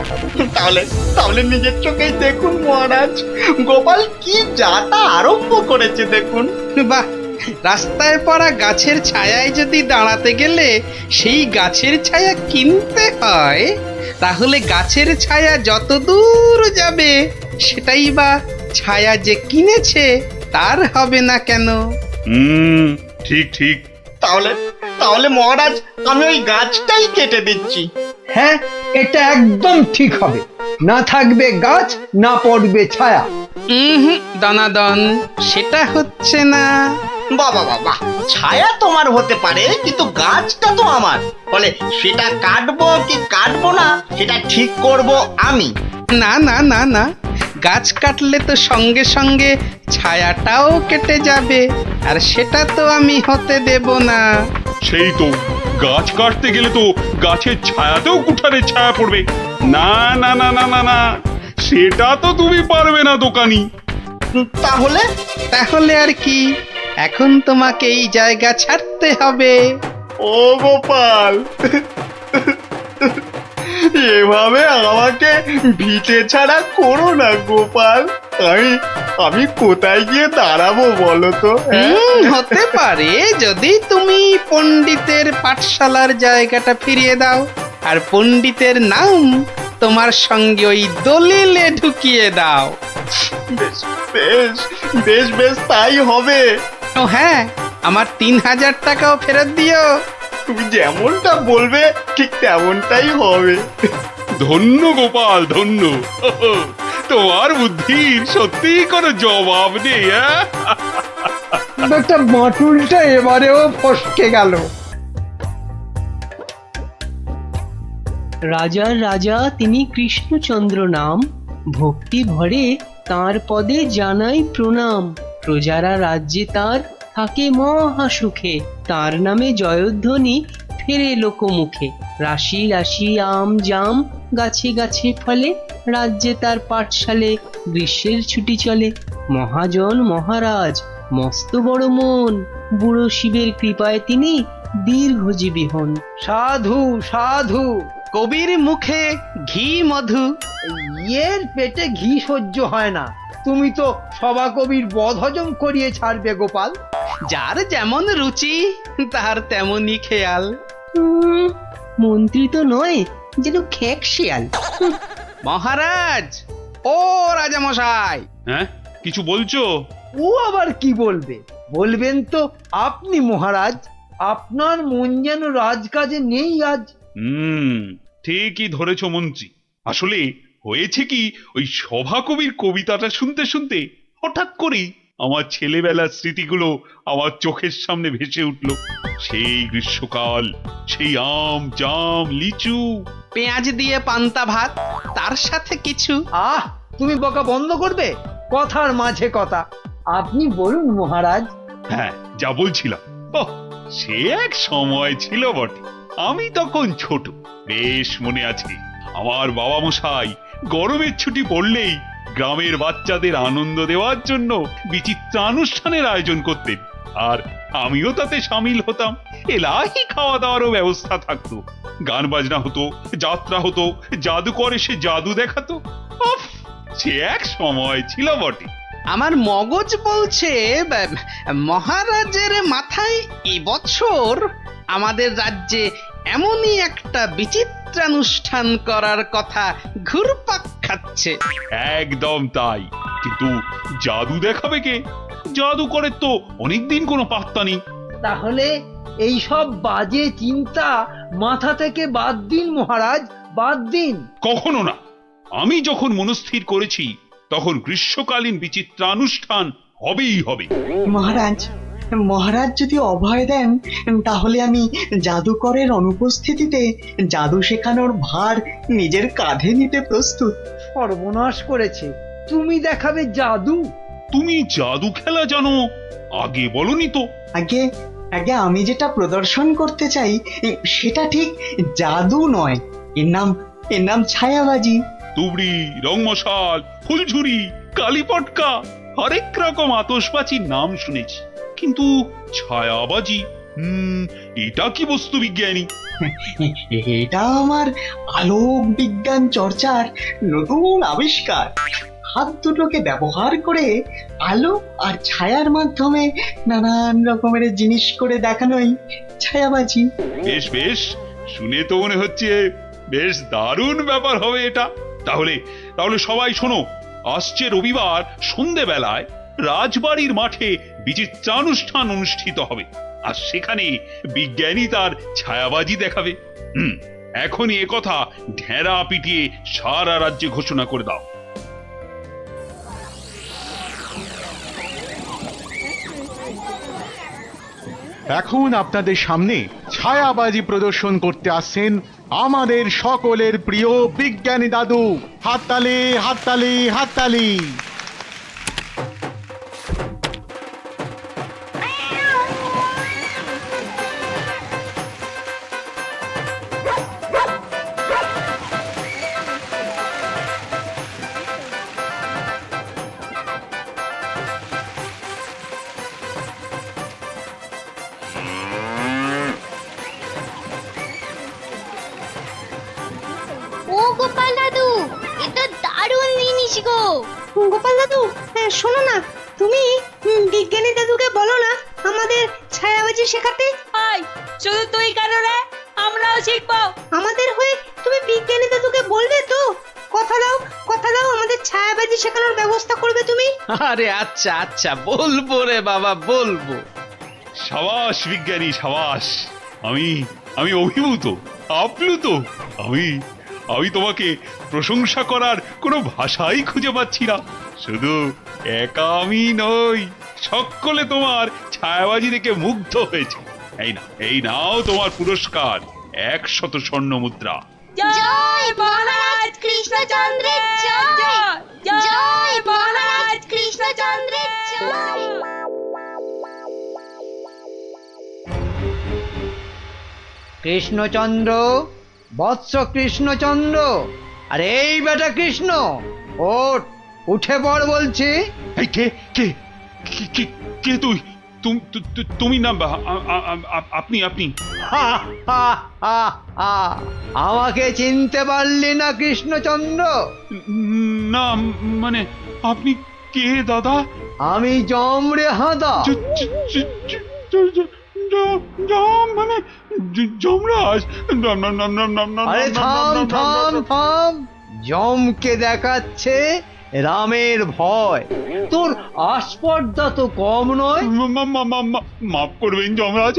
তাহলে তাহলে নিজের চোখেই দেখুন মহারাজ, গোপাল কি যাতা আরম্ভ করেছে দেখুন। বাহ, রাস্তায় পড়া গাছের ছায়ায় যদি দাঁড়াতে গেলে সেই গাছের ছায়া কিনতে হয়, তাহলে গাছের ছায়া যত দূর যাবে সেটাই বা ছায়া যে কিনেছে তার হবে না কেন? ঠিক ঠিক। তাহলে তাহলে মহারাজ, আমি ওই গাছটাই কেটে দিচ্ছি। হ্যাঁ, এটা একদম ঠিক হবে। না থাকবে গাছ, না পড়বে ছায়া। দনাদন, সেটা হচ্ছে না। বাবা বাবা, ছায়া তোমার হতে পারে কিন্তু গাছটা তো আমার। বলে সেটা কাটবো কি কাটবো না সেটা ঠিক করব আমি। না না না না, গাছ কাটলে তো সঙ্গে সঙ্গে ছায়াটাও কেটে যাবে, আর সেটা তো আমি হতে দেব না। সেই তো, গাছ কাটতে গেলে তো গাছের ছায়াতেও কুঠারের ছায়া পড়বে। না না না না না না, সেটা তো তুমি পারবে না দোকানি। তাহলে তাহলে আর কি, এখন তোমাকে এই জায়গা ছাড়তে হবে। ও গোপাল, এভাবে আমাকে ভিটে ছাড়া করো না গোপাল। আমি কোথায় গিয়ে দাঁড়াবো বলো তো? হতে পারে যদি তুমি পণ্ডিতের পাঠশালার জায়গাটা ফিরিয়ে দাও, আর পণ্ডিতের নাম তোমার সঙ্গে ওই দলিলে ঢুকিয়ে দাও। বেশ বেশ বেশ বেশ, তাই হবে। ও হ্যাঁ, আমার 3000 টাকাও ফেরত দিও। তুমি যেমনটা বলবে ঠিক তেমনটাই হবে। ধন্য গোপাল ধন্য, তোমার বুদ্ধির সত্যি কোনো জবাব নেই। একটা বাঁটুলটা এবারেও ফসকে গেল। রাজার রাজা তিনি কৃষ্ণচন্দ্র নাম, ভক্তি ভরে তাঁর পদে জানাই প্রণাম। প্রজারা রাজ্যে তার থাকে মহা সুখে, তার নামে জয়ধ্বনি ফেরে লোকমুখে। রাশি রাশি আম জাম গাছে গাছে ফলে, রাজ্যে তার পাঠশালে গ্রীষ্মের ছুটি চলে। মহাজন মহারাজ মস্ত বড় মন, বুড়ো শিবের কৃপায় তিনি দীর্ঘজীবী হন। সাধু সাধু, কবির মুখে ঘি মধু। এর পেটে ঘি সহ্য হয় না। তুমি তো সভা কবির বদ হজম করিয়ে ছাড়বে গোপাল। যার যেমন রুচি তার তেমনই খেয়াল। মন্ত্রী তো নয়, যেন খেক শিয়াল। মহারাজ, ও রাজামশাই, হ্যাঁ, কিছু বলছো? ও আবার কি বলবে? বলবেন তো আপনি মহারাজ। আপনার মন যেন রাজকাজে নেই আজ। ঠিকই ধরেছ মন্ত্রী। আসলে হয়েছে কি, ওই সভাকবির কবিতাটা শুনতে শুনতে হঠাৎ করেই আমার ছেলেবেলার স্মৃতিগুলো আমার চোখের সামনে ভেসে উঠল। সেই গ্রীষ্মকাল, সেই আম জাম লিচু, পেঁয়াজ দিয়ে পান্তা ভাত, তার সাথে কিছু। আহ, তুমি বকা বন্ধ করবে? কথার মাঝে কথা। আপনি বলুন মহারাজ। হ্যাঁ, যা বলছিলাম, ওহ, সে এক সময় ছিল বটে। আমি তখন ছোট, বেশ মনে আছে। আমার বাবা মশাই গরমের ছুটি পড়লেই গ্রামের বাচ্চাদের আনন্দ দেওয়ার জন্য বিচিত্রানুষ্ঠানের আয়োজন করতেন, আর আমিও তাতে সামিল হতাম। এলাহি খাওয়া দাওয়ারও ব্যবস্থা থাকতো, গান বাজনা হতো, যাত্রা হতো, জাদুকর এসে জাদু দেখাতো। উফ, সে এক সময় ছিল বটে। আমার মগজ বলছে মহারাজের মাথায় এবছর আমাদের রাজ্যে এমনই একটা বিচিত্রানুষ্ঠান করার কথা ঘুরপাক খাচ্ছে। একদম তাই, কিন্তু জাদু দেখাবে কে? জাদুকরের তো অনেকদিন কোনো পাত্তা নেই। তাহলে এই সব বাজে চিন্তা মাথা থেকে বাদ দিন মহারাজ, বাদ দিন। কখনো না। আমি যখন মনস্থির করেছি তখন গ্রীষ্মকালীন বিচিত্রানুষ্ঠান হবেই হবে। মহারাজ, মহারাজ যদি অভয় দেন তাহলে আমি জাদুকরের অনুপস্থিতিতে জাদু শেখানোর ভার নিজের কাঁধে নিতে প্রস্তুত। সর্বনাশ করেছে, তুমি দেখাবে জাদু? তুমি জাদু খেলা জানো? আগে বলনি তো। আগে আগে আমি যেটা প্রদর্শন করতে চাই সেটা ঠিক জাদু নয়, এর নাম ছায়াবাজি। তুবড়ি, রংমশাল, ফুলঝুরি, কালীপটকা, হরেক রকম আতশবাজির নাম শুনেছি, কিন্তু ছায়াবাজি, এটা কি বস্তু বিজ্ঞানী? এটা আমার আলোক বিজ্ঞান চর্চার নতুন আবিষ্কার। হাত দুটোকে ব্যবহার করে আলো আর ছায়ার মাধ্যমে নানান রকমের জিনিস করে দেখানোই ছায়াবাজি। বেশ বেশ, শুনে তো মনে হচ্ছে বেশ দারুণ ব্যাপার হবে এটা। তাহলে তাহলে সবাই শোনো, আসছে রবিবার সন্ধেবেলায় রাজবাড়ির মাঠে বিচিত্রানুষ্ঠান অনুষ্ঠিত হবে, আর সেখানে বিজ্ঞানী তার ছায়াবাজি দেখাবে। এখনই এ কথা ঢেরা পিটিয়ে সারা রাজ্যে ঘোষণা করে দাও। এখন আপনাদের সামনে ছায়াবাজি প্রদর্শন করতে আসছেন আমাদের সকলের প্রিয় বিজ্ঞানী দাদু। হাততালি, হাততালি, হাততালি। ও গোপাল দাদু, এটা দারুণ জিনিস গো। গোপাল দাদু, শোনো না, তুমি বিজ্ঞানী দাদুকে বলো না আমাদের ছায়াবাজি শেখাতে। আয়, শুধু তুই কেন রে? আমরাও শিখবো। আমাদের হয়ে তুমি বিজ্ঞানী দাদুকে বলবে তো? কথা দাও, কথা দাও, আমাদের ছায়াবাজি শেখানোর ব্যবস্থা করবে তুমি। আরে আচ্ছা আচ্ছা, বলবো রে বাবা, বলবো। সাবাস বিজ্ঞানী, সাবাস। আমি অভিভূত, আপ্লুত। আমি তোমাকে প্রশংসা করার কোনো ভাষাই খুঁজে পাচ্ছি না। শুধু একা আমি নই, সকলে তোমার ছায়াবাজি দেখে মুগ্ধ হয়েছে। এই নাও তোমার পুরস্কার, 100 স্বর্ণ মুদ্রা। জয় মহারাজ কৃষ্ণচন্দ্রের জয়, জয় মহারাজ কৃষ্ণচন্দ্রের জয়। কৃষ্ণচন্দ্র, বৎস কৃষ্ণচন্দ্র, আর এই বেটা কৃষ্ণ, ওঠ, উঠে পড় বলছি। এই কে কে কে কে তুই? তুমি না, আপনি? হা, হা, হা, হা। আমাকে চিনতে পারলি না কৃষ্ণচন্দ্র? না, মানে আপনি কে দাদা? আমি যম রে হাঁদা। মানে যমরাজ? আরে থাম থাম থাম, যমকে দেখাচ্ছে রামের ভয়। তোর আস্পর্ধা তো কম নয়। মাফ করবেন যমরাজ,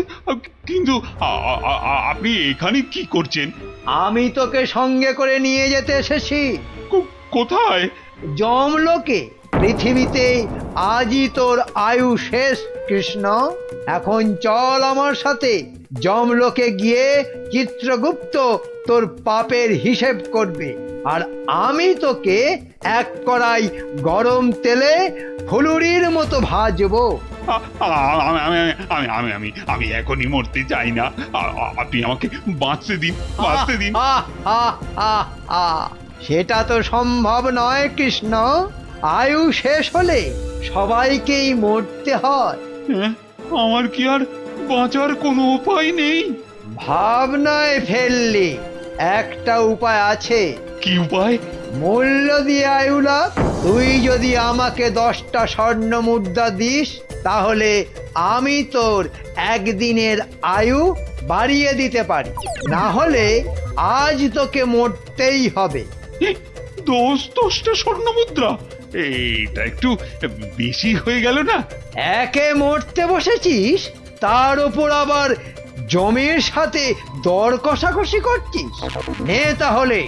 কিন্তু আপনি এখানে কি করছেন? আমি তোকে সঙ্গে করে নিয়ে যেতে এসেছি। কোথায়? যমলোকে। পৃথিবীতে আজই তোর আয়ু শেষ কৃষ্ণ। এখন চল আমার সাথে। যমলোকে গিয়ে চিত্রগুপ্ত তোর পাপের হিসেব করবে, আর আমি তোকে এক কড়াই গরম তেলে ফুলুরির মতো ভাজবো। আমি এখনই মরতে চাই না, আপনি আমাকে বাঁচতে দিন, বাঁচতে দিন। সেটা তো সম্ভব নয় কৃষ্ণ। আয়ু শেষ হলে সবাইকেই মরতে হয়। আমার কি আর বাঁচার কোনো উপায় নেই? ভাবনায় ফেললি। একটা উপায় আছে। কি উপায়? মূল্য দিয়ে আয়ু লাভ। তুই যদি আমাকে 10টা স্বর্ণ মুদ্রা দিস, তাহলে আমি তোর একদিনের আয়ু বাড়িয়ে দিতে পারি। না হলে আজ তোকে মরতেই হবে। 10টা স্বর্ণ মুদ্রা? এটা একটু বেশি হয়ে গেল না? একে মরতে বসেছিস, তার উপর আবার জমির সাথে দর কষাকষি করছিস। নে তাহলে,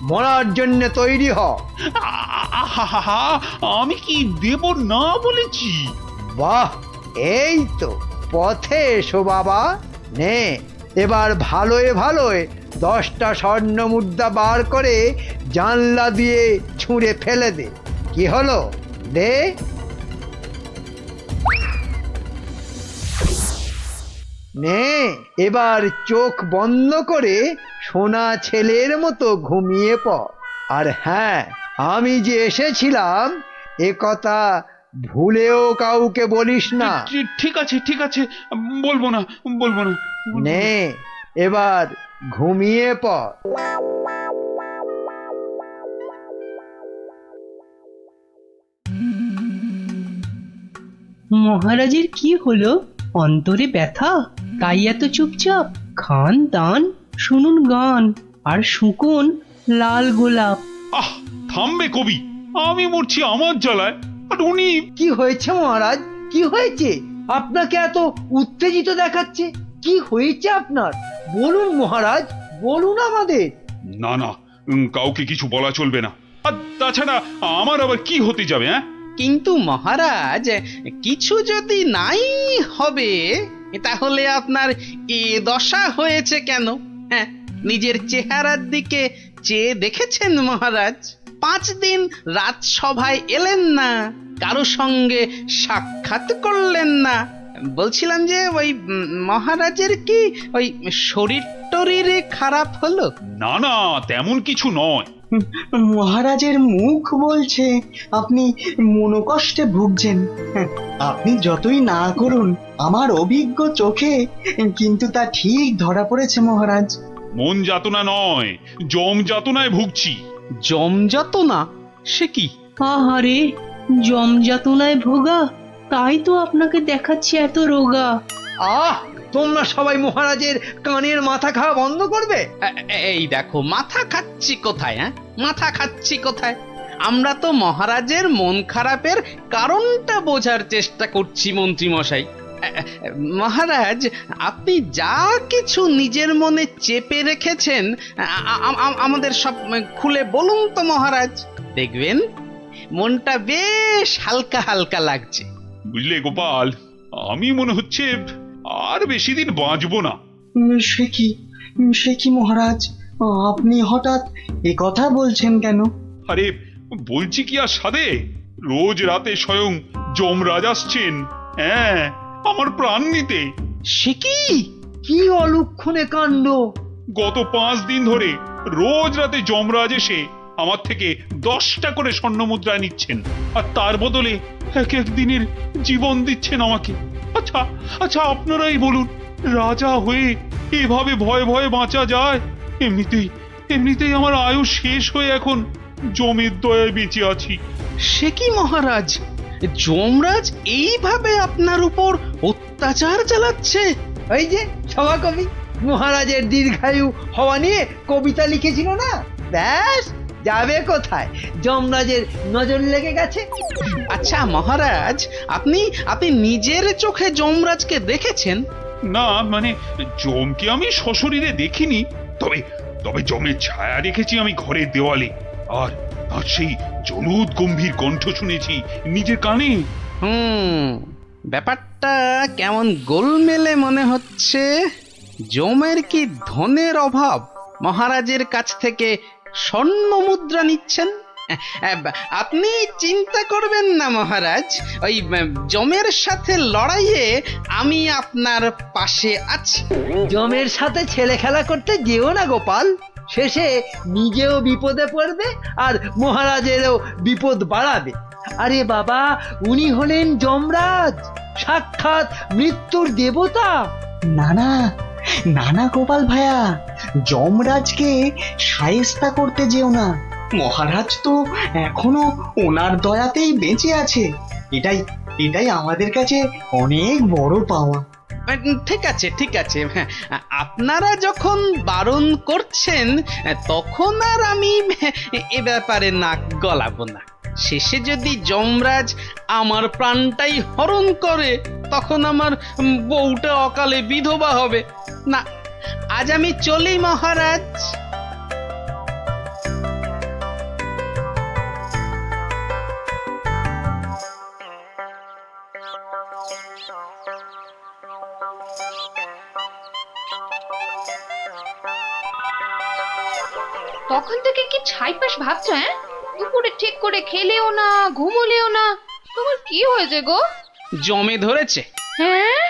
মরার জন্য তৈরি হ। আমি কি দেব না বলেছি? বাহ, এই তো পথে এসো বাবা। নে, এবার ভালোয় ভালোয় 10টা স্বর্ণ মুদ্রা বার করে জানলা দিয়ে ছুঁড়ে ফেলে দে। কি হলো? দে। নে, এবার চোখ বন্ধ করে সোনা ছেলের মতো ঘুমিয়ে পড়। আর হ্যাঁ, আমি যে এসেছিলাম এ কথা ভুলেও কাউকে বলিস না। ঠিক আছে, ঠিক আছে, বলবো না, বলবো না। নে, এবার ঘুমিয়ে পড়। মহারাজের কি হলো? অন্তরে ব্যথা, তাই এত চুপচাপ? খান দান, শুনুন গান, আর শুকুন লাল গোলাপ। আহ, থামবে কবি, আমি মরছি আমার জ্বালায়, আর উনি। কি হয়েছে মহারাজ? কি হয়েছে? আপনাকে এত উত্তেজিত দেখাচ্ছে। কি হয়েছে আপনার? বলুন মহারাজ, বলুন আমাদের। না না, কাউকে কিছু বলা চলবে না। আর তাছাড়া আমার আবার কি হতে যাবে? হ্যাঁ, কিন্তু মহারাজ, কিছু যদি নাই হবে, তাহলে আপনার এ দশা হয়েছে কেন? হ্যাঁ, নিজের চেহারার দিকে চেয়ে দেখেছেন মহারাজ? 5 দিন রাজসভায় এলেন না, কারো সঙ্গে সাক্ষাৎ করলেন না। বলছিলাম যে ওই মহারাজের কি ওই শরীর টরীরে খারাপ হলো? না না, তেমন কিছু নয়। মহারাজের মুখ বলছে আপনি মনোকষ্টে ভুগছেন। আপনি যতই না করুন, আমার অভিজ্ঞ চোখে কিন্তু তা ঠিক ধরা পড়েছে মহারাজ। মন যাতনা নয়, জম যাতনায় ভুগছি। জম যাতনা? সে কি? আহারে, জমযাতনায় ভোগা, তাই তো আপনাকে দেখাচ্ছে এত রোগা। আহ, তোমরা সবাই মহারাজের কানের মাথা খাওয়া বন্ধ করবে। এই দেখো, মাথা খাচ্ছি কোথায়? হ্যাঁ, মাথা খাচ্ছি কোথায়? আমরা তো মহারাজের মন খারাপের কারণটা বোঝার চেষ্টা করছি মন্ত্রী মশাই। মহারাজ, আপনি যা কিছু নিজের মনে চেপে রেখেছেন আমাদের সব খুলে বলুন তো মহারাজ। দেখবেন মনটা বেশ হালকা হালকা লাগছে। বুঝলে গোপাল, আমি মনে হচ্ছে আর বেশি দিন বাঁচবো না। সে কি মহারাজ, আপনি হঠাৎ এ কথা বলছেন কেন? আরে বলছি কি আর সাধে, রোজ রাতে স্বয়ং যমরাজ আসছেন, হ্যাঁ, আমার প্রাণ নিতে। সে কি? কি অলক্ষণে কাণ্ড! গত 5 দিন ধরে রোজ রাতে যমরাজ এসে আমার থেকে 10টা করে স্বর্ণ মুদ্রা নিচ্ছেন, আর তার বদলে এক এক দিনের জীবন দিচ্ছেন আমাকে। আচ্ছা আচ্ছা, আপনারাই বলুন, রাজা হয়ে এভাবে ভয়ে ভয়ে বাঁচা যায়? এমনিতেই আমার আয়ু শেষ হয়ে এখন জমের দয়ায় বেঁচে আছি। সে কি মহারাজ, যমরাজ এইভাবে আপনার উপর অত্যাচার চালাচ্ছে? এই যে সভাকবি মহারাজের দীর্ঘায়ু হওয়া নিয়ে কবিতা লিখেছিল না, ব্যাস যাবে কোথায়? যমরাজের নজর লেগে গেছে। আচ্ছা মহারাজ, আপনি আপনি নিজের চোখে যমরাজকে দেখেছেন? না মানে জমকে আমি সশরীরে দেখিনি, তবে তবে জমের ছায়া দেখেছি আমি ঘরের দেওয়ালে, আর আর সেই জলুদ গম্ভীর কণ্ঠ শুনেছি নিজের কানে। ব্যাপারটা কেমন গোলমেলে মনে হচ্ছে। জমের কি ধনের অভাব? মহারাজের কাছ থেকে স্বর্ণ মুদ্রা নিচ্ছেন? আপনি চিন্তা করবেন না মহারাজ, ওই জমের সাথে লড়াইয়ে আমি আপনার পাশে আছি। জমের সাথে ছেলে খেলা করতে যেও না গোপাল, শেষে নিজেও বিপদে পড়বে আর মহারাজেরও বিপদ বাড়াবে। আরে বাবা, উনি হলেন যমরাজ, সাক্ষাৎ মৃত্যুর দেবতা। না না, না না গোপাল ভাইয়া, যমরাজকে শায়েস্তা করতে যেও না। মহারাজ তো এখনো ওনার দয়াতেই বেঁচে আছে। এটাই এটাই আমাদের কাছে অনেক বড় পাওয়া। ঠিক আছে ঠিক আছে, হ্যাঁ, আপনারা যখন বারণ করছেন তখন আর আমি এ ব্যাপারে নাক গলাবো না। শেষে যদি যমরাজ আমার প্রাণটাই হরণ করে, তখন আমার বউটা অকালে বিধবা হবে। না, আজ আমি চলি মহারাজ। তখন থেকে কি ছাইপাশ ভাবছো? হ্যাঁ, দুপুরে ঠিক করে খেলেও না, ঘুমোলেও না। তোমার কি হয়েছে গো? জমে ধরেছে। হ্যাঁ,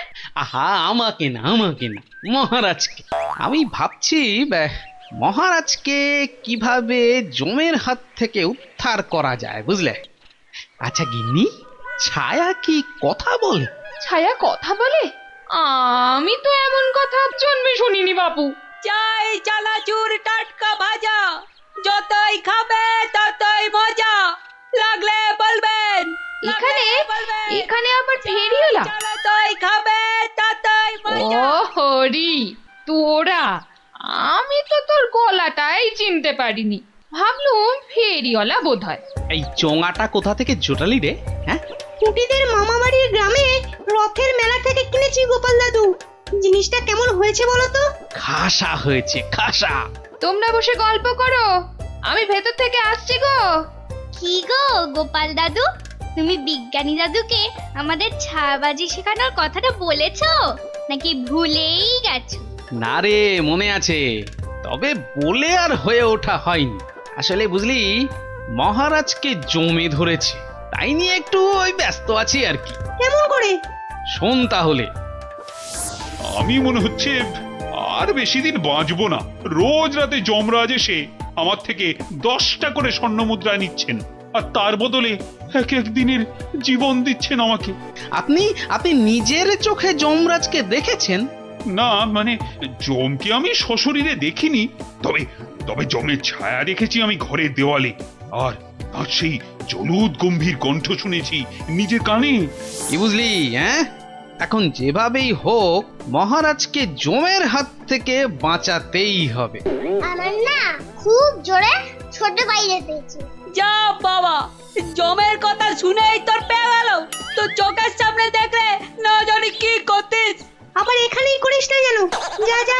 আহা, আমাকে না আমাকে না, মহারাজকে। আমি ভাবছি মহারাজকে কিভাবে জমের হাত থেকে উদ্ধার করা যায়, বুঝলে? আচ্ছা গিন্নি, ছায়া কি কথা বলে? ছায়া কথা বলে? আমি তো এমন কথা জন্মে শুনিনি বাপু। চাই চানাচুর টাটকা ভাজা, যতই খাবে ততই মজা, লাগলে বলবেন। এখানে এখানে আবার ফেরিওলা? যতই খাবে ততই মজা। ও হরি, তোরা! আমি তো তোর গলাটাই চিনতে পারিনি, ভাবলুম ফেরিওয়ালা বোধ হয়। এই চোঙাটা কোথা থেকে জোটালি রে? হ্যাঁ, কুটিদের মামা বাড়ির গ্রামে রথের মেলা থেকে কিনেছি গোপাল দাদু। জিনিসটা কেমন হয়েছে বলো তো? খাসা হয়েছে, খাসা। তোমরা বসে গল্প করো, আমি ভেতর থেকে আসছি গো। কি গো গোপাল দাদু, তুমি বিজ্ঞানী দাদুকে আমাদের ছায়াবাজি শেখানোর কথাটা বলেছো নাকি ভুলেই গেছো? না রে, মনে আছে, তবে বলে আর হয়ে ওঠা হয়নি। আসলে বুঝলি, মহারাজকে জমে ধরেছে, তাই নিয়ে একটু ওই ব্যস্ত আছি আর কি। কেমন করে? শোন তাহলে। আমি মনে হচ্ছে আর বেশি দিন বাঁচবো না। রোজ রাতে যমরাজ এসে আমার থেকে 10টা করে স্বর্ণ মুদ্রা নিচ্ছেন, আর তার বদলে এক এক দিনের জীবন দিচ্ছেন আমাকে। আপনি আপনি নিজের চোখে যমরাজকে দেখেছেন? না মানে জমকে আমি সশরীরে দেখিনি, তবে তবে জমের ছায়া দেখেছি আমি ঘরের দেওয়ালে, আর আর সেই জলুদ গম্ভীর কণ্ঠ শুনেছি নিজের কানে। কি বুঝলি? হ্যাঁ, এখন যেভাবেই হোক মহারাজকে জমের হাত থেকে বাঁচাতেই হবে। আমার না খুব জোরে ছোট বাইরে পেয়েছে। যা বাবা, জমের কথা শুনেই তোর পেয়ে গেল। তো চোখের সামনে দেখলে না জানি কি করতিস। আবার এখানেই করিস না যেন। যা যা,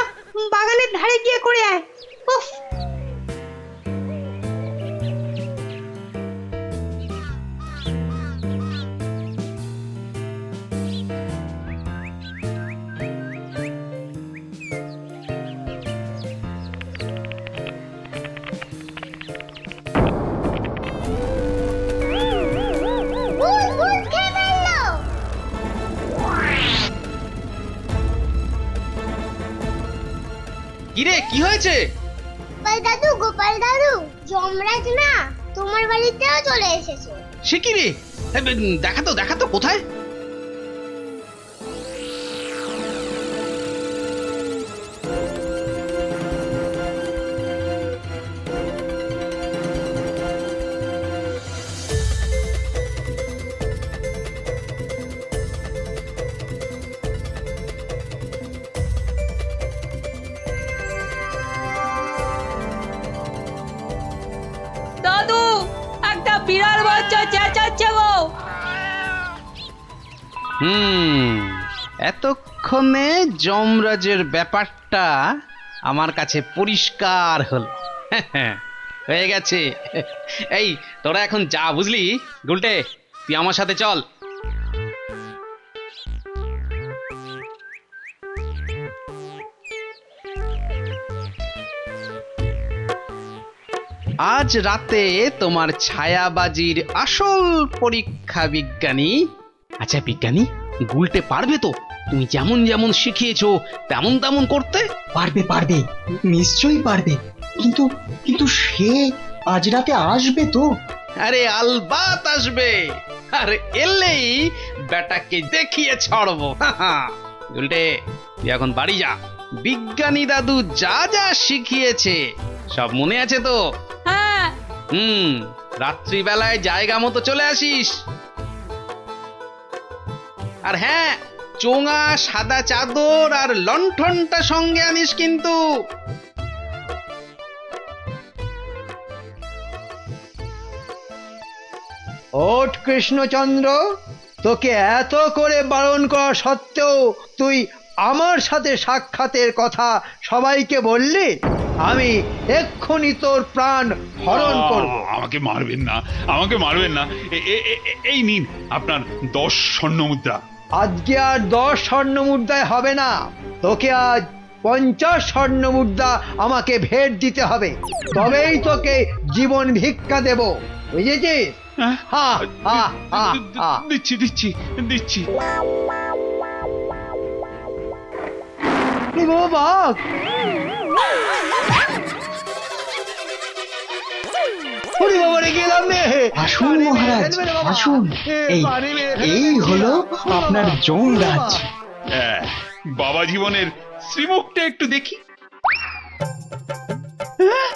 বাগানের ধারে গিয়ে করে আয়। উফ, কিরে, কি হয়েছে? গোপাল দাদু, যমরাজ না তোমার বাড়িতেও চলে এসেছে। সে কি রে? দেখাতো দেখাতো, কোথায়? এতক্ষণে যমরাজের ব্যাপারটা আমার কাছে পরিষ্কার হলো। হয়ে গেছে। এই তোরা এখন যা, বুঝলি? গুলটে, তুই আমার সাথে চল। আজ রাতে তোমার ছায়াবাজির আসল পরীক্ষা বিজ্ঞানী। আচ্ছা বিজ্ঞানী, গুলটে পারবে তো তুমি যেমন যেমন শিখিয়েছো তেমন তেমন করতে? পারবে পারবে, নিশ্চয়ই পারবে। কিন্তু কিন্তু সে আজ রাতে আসবে তো? আরে আলবাত আসবে, আর এলেই বেটাকে দেখিয়ে ছাড়বো। গুলটে, তুই এখন বাড়ি যা। বিজ্ঞানী দাদু যা যা শিখিয়েছে সব মনে আছে তো? হ্যাঁ। রাত্রিবেলায় জায়গা মতো চলে আসিস। আর হ্যাঁ, চোঙা, সাদা চাদর আর লণ্ঠনটা সঙ্গে আনিস কিন্তু। ওঠ কৃষ্ণচন্দ্র, তোকে এত করে বারণ করা সত্ত্বেও তুই আমার সাথে সাক্ষাতের কথা সবাইকে বললি? আমি এক্ষুনি তোর প্রাণ হরণ করব। আমাকে মারবেন না, আমাকে মারবেন না। এই নিন আপনার 10 স্বর্ণ মুদ্রা। আজকে আর 10 স্বর্ণ মুদ্রায় হবে না, তোকে আজ 50 স্বর্ণ মুদ্রা আমাকে ভেট দিতে হবে, তবেই তোকে জীবন ভিক্ষা দেব, বুঝেছিস? হা হা হা হা। দিচ্ছি দিচ্ছি দিচ্ছি। বাঘ, আসুন মহারাজ, আসুন। এই হলো আপনার যমরাজ। বাবা জীবনের শ্রীমুখটা একটু দেখি।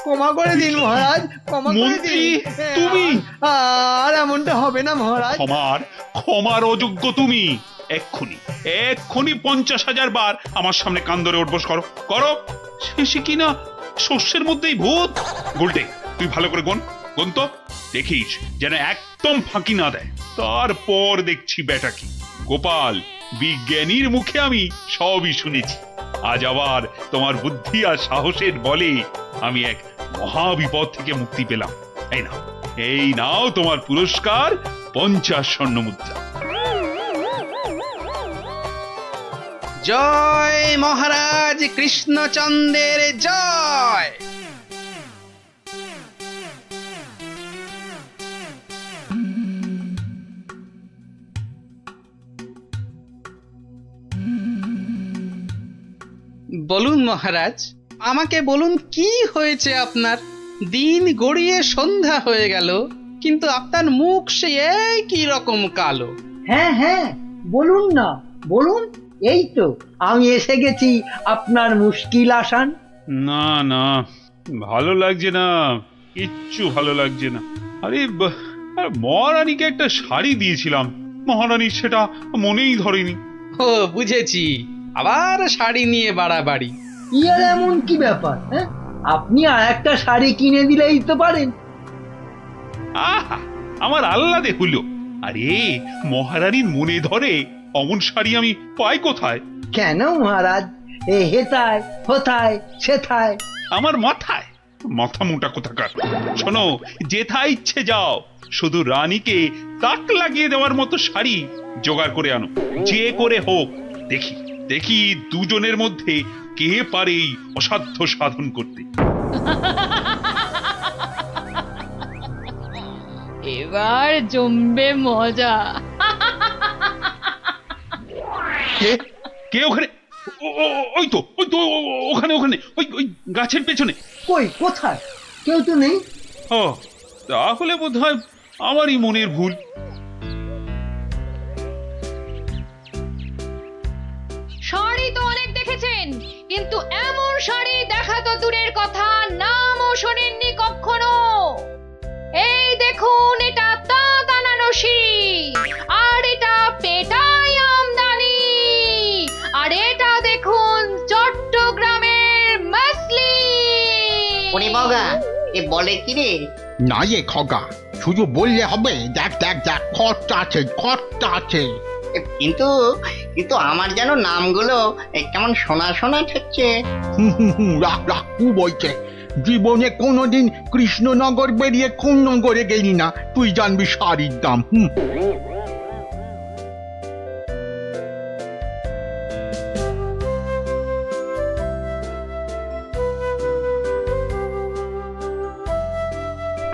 ক্ষমা করে দিন মহারাজ, ক্ষমা করে মন্ত্রী, দিন। তুমি? আর এমনটা হবে না মহারাজ। ক্ষমার অযোগ্য তুমি। এক্ষুনি 50,000 বার আমার সামনে কান ধরে উঠবোস করো করো। শেষে কিনা শস্যের মধ্যেই ভূত। গুলটে, তুই ভালো করে গুন তো, দেখিস যেন একদম ফাঁকি না দেয়। তারপর দেখছি বেটা কি। গোপাল, বিজ্ঞানীর মুখে আমি সবই শুনেছি। আজ আবার তোমার বুদ্ধি আর সাহসের বলে আমি এক মহাবিপদ থেকে মুক্তি পেলাম। এই নাও তোমার পুরস্কার, 50 স্বর্ণ মুদ্রা। জয় মহারাজ কৃষ্ণচন্দ্রের জয়। বলুন মহারাজ, আমাকে বলুন কি হয়েছে আপনার? দিন গড়িয়ে সন্ধ্যা হয়ে গেল, কিন্তু আপনার মুখ সে একই রকম কালো। হ্যাঁ হ্যাঁ, বলুন না, বলুন। এই তো আমি এসে গেছি আপনার মুশকিল আসান। না না, ভালো লাগছে না, কিচ্ছু ভালো লাগছে না। আরে মহারানীকে একটা শাড়ি দিয়েছিলাম, মহারানী সেটা মনেই ধরেনি। ও বুঝেছি, আবার শাড়ি নিয়ে বাড়াবাড়ি। ইয়ার এমন কি ব্যাপার? হ্যাঁ, আপনি আর একটা শাড়ি কিনে দিলেই তো পারেন। আহা, আমার আহ্লাদে হলো। আরে মহারানীর মনে ধরে অমন শাড়ি আমি পাই কোথায়? কেন মহারাজ, এ হেথায় হোথায় সেথায়। আমার মাথায় মাথা মোটা কোথাকার। শোনো, যেথায় ইচ্ছে যাও, শুধু রানীকে তাক লাগিয়ে দেওয়ার মতো শাড়ি জোগাড় করে আনো, যে করে হোক। দেখি দেখি দুজনের মধ্যে কে পারে এই অসাধ্য সাধন করতে। এবার জমবে মজা। কে ওখানে? ওই তো ওখানে ওই গাছের পেছনে। কই, কোথায়? কেউ তো নেই। ও, তাহলে বোধহয় আমারই মনের ভুল। শাড়ি তো অনেক দেখেছেন, কিন্তু এমন শাড়ি দেখা তো দূরের কথা, নামও শোনেননি কখনো। এই দেখুন, এটা তাঁত আনারসি, আর এটা পেটাই আমদানি, আর এটা দেখুন চট্টগ্রামের মাসলিন। ওরে বাবা, এ বলে কি রে? না এ খগা, শুধু বললে হবে। দেখ দেখ দেখ, খরচা আছে, খরচা আছে। কিন্তু কিন্তু আমার যেন নামগুলো কেমন শোনা শোনা ঠেকছে। রাখু বলছে জীবনে কোনোদিন কৃষ্ণনগর বেরিয়ে কোন নগরে গেলি না, তুই জানবি শাড়ির দাম।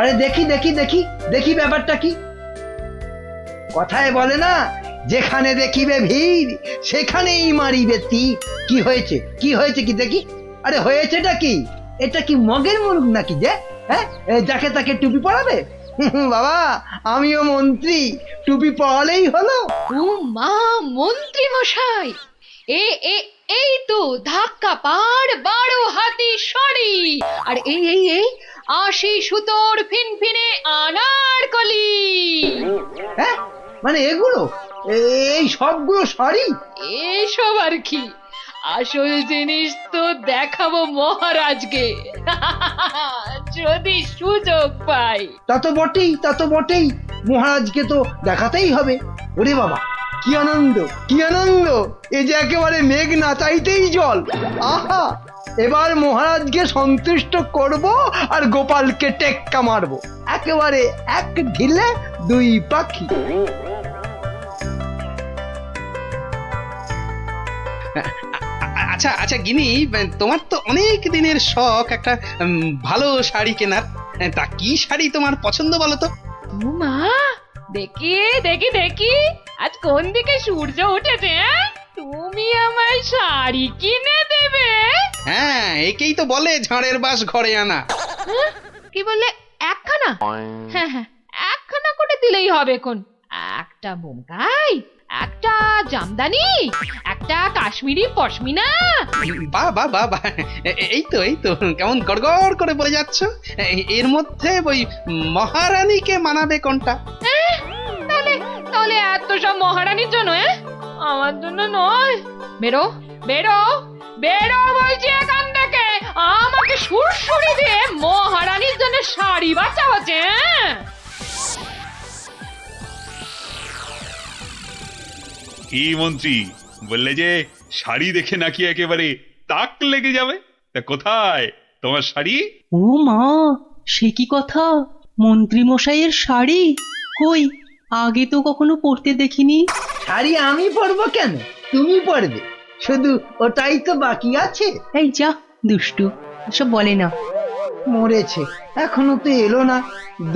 আরে দেখি দেখি দেখি দেখি ব্যাপারটা কি। কথায় বলে না, যেখানে দেখিবে ভিড় সেখানেই মারিবে তীর। কি হয়েছে কি হয়েছে কি দেখি? আরে হয়েছেটা কি? এটা কি মগের মুলুক নাকি যে হ্যাঁ যাকে তাকে টুপি পরাবে? বাবা আমিও মন্ত্রী, টুপি পরালেই হলো। ও মা, মন্ত্রী মশাই, এ এ এই তো ধাক্কা পার 12 হাতি শাড়ি, আর এই এই এই 80 সুতোর ফিনফিনে আনারকলি। হ্যাঁ মানে এগুলো, এই সবগুলো শাড়ি? এসব আর কি, আসল জিনিস তো দেখাবো মহারাজকে যদি সুযোগ পাই। তা তো বটেই, তা তো বটেই, মহারাজকে তো দেখাতেই হবে। ওরে বাবা কি আনন্দ, কি আনন্দ! এ যে একেবারে মেঘ না চাইতেই জল। আহা, এবার মহারাজকে সন্তুষ্ট করব আর গোপালকে টেক্কা মারবো, একেবারে এক ঢিলে দুই পাখি। আচ্ছা আচ্ছা গিনি, তোমার তো অনেক দিনের শখ একটা ভালো শাড়ি কেনার। তা কি শাড়ি তোমার পছন্দ বলো তো? ও মা, দেখি দেখি দেখি, আজ কোন দিকে সূর্য উঠেছে? তুমি আমায় শাড়ি কিনে দেবে? হ্যাঁ, একেই তো বলে ঝড়ের বাস ঘরে আনা। কি বললে? একখানা? হ্যাঁ হ্যাঁ, একখানা করে দিলেই হবে। কোন একটা বোমকাই, একটা জামদানি, একটা কাশ্মীরি পশমিনা। বাহ বাহ বাহ বাহ, এই তো কেমন গড়গড় করে বলে যাচ্ছ। এর মধ্যে ওই মহারানীকে মানাবে কোনটা? তাহলে তাহলে এত সব মহারানীর জন্য? আমার জন্য নয়। বেরো বেরো বেরো বলছি এখান থেকে। আমাকে সুরসুরি দিয়ে মহারানীর জন্য শাড়ি বাঁচা হচ্ছে। কি মন্ত্রী বললে যে শাড়ি দেখে নাকি একেবারে তাক লেগে যাবে? তা কোথায় তোমার শাড়ি? ও মা, সে কি কথা! মন্ত্রী মশাইয়ের শাড়ি কই, আগে তো কখনো পরতে দেখিনি। শাড়ি আমি পরবো কেন, তুমি পরবে। শুধু ওটাই তো বাকি আছে। এই যা দুষ্টু, এসব বলে না। মরেছে, এখনো তো এলো না।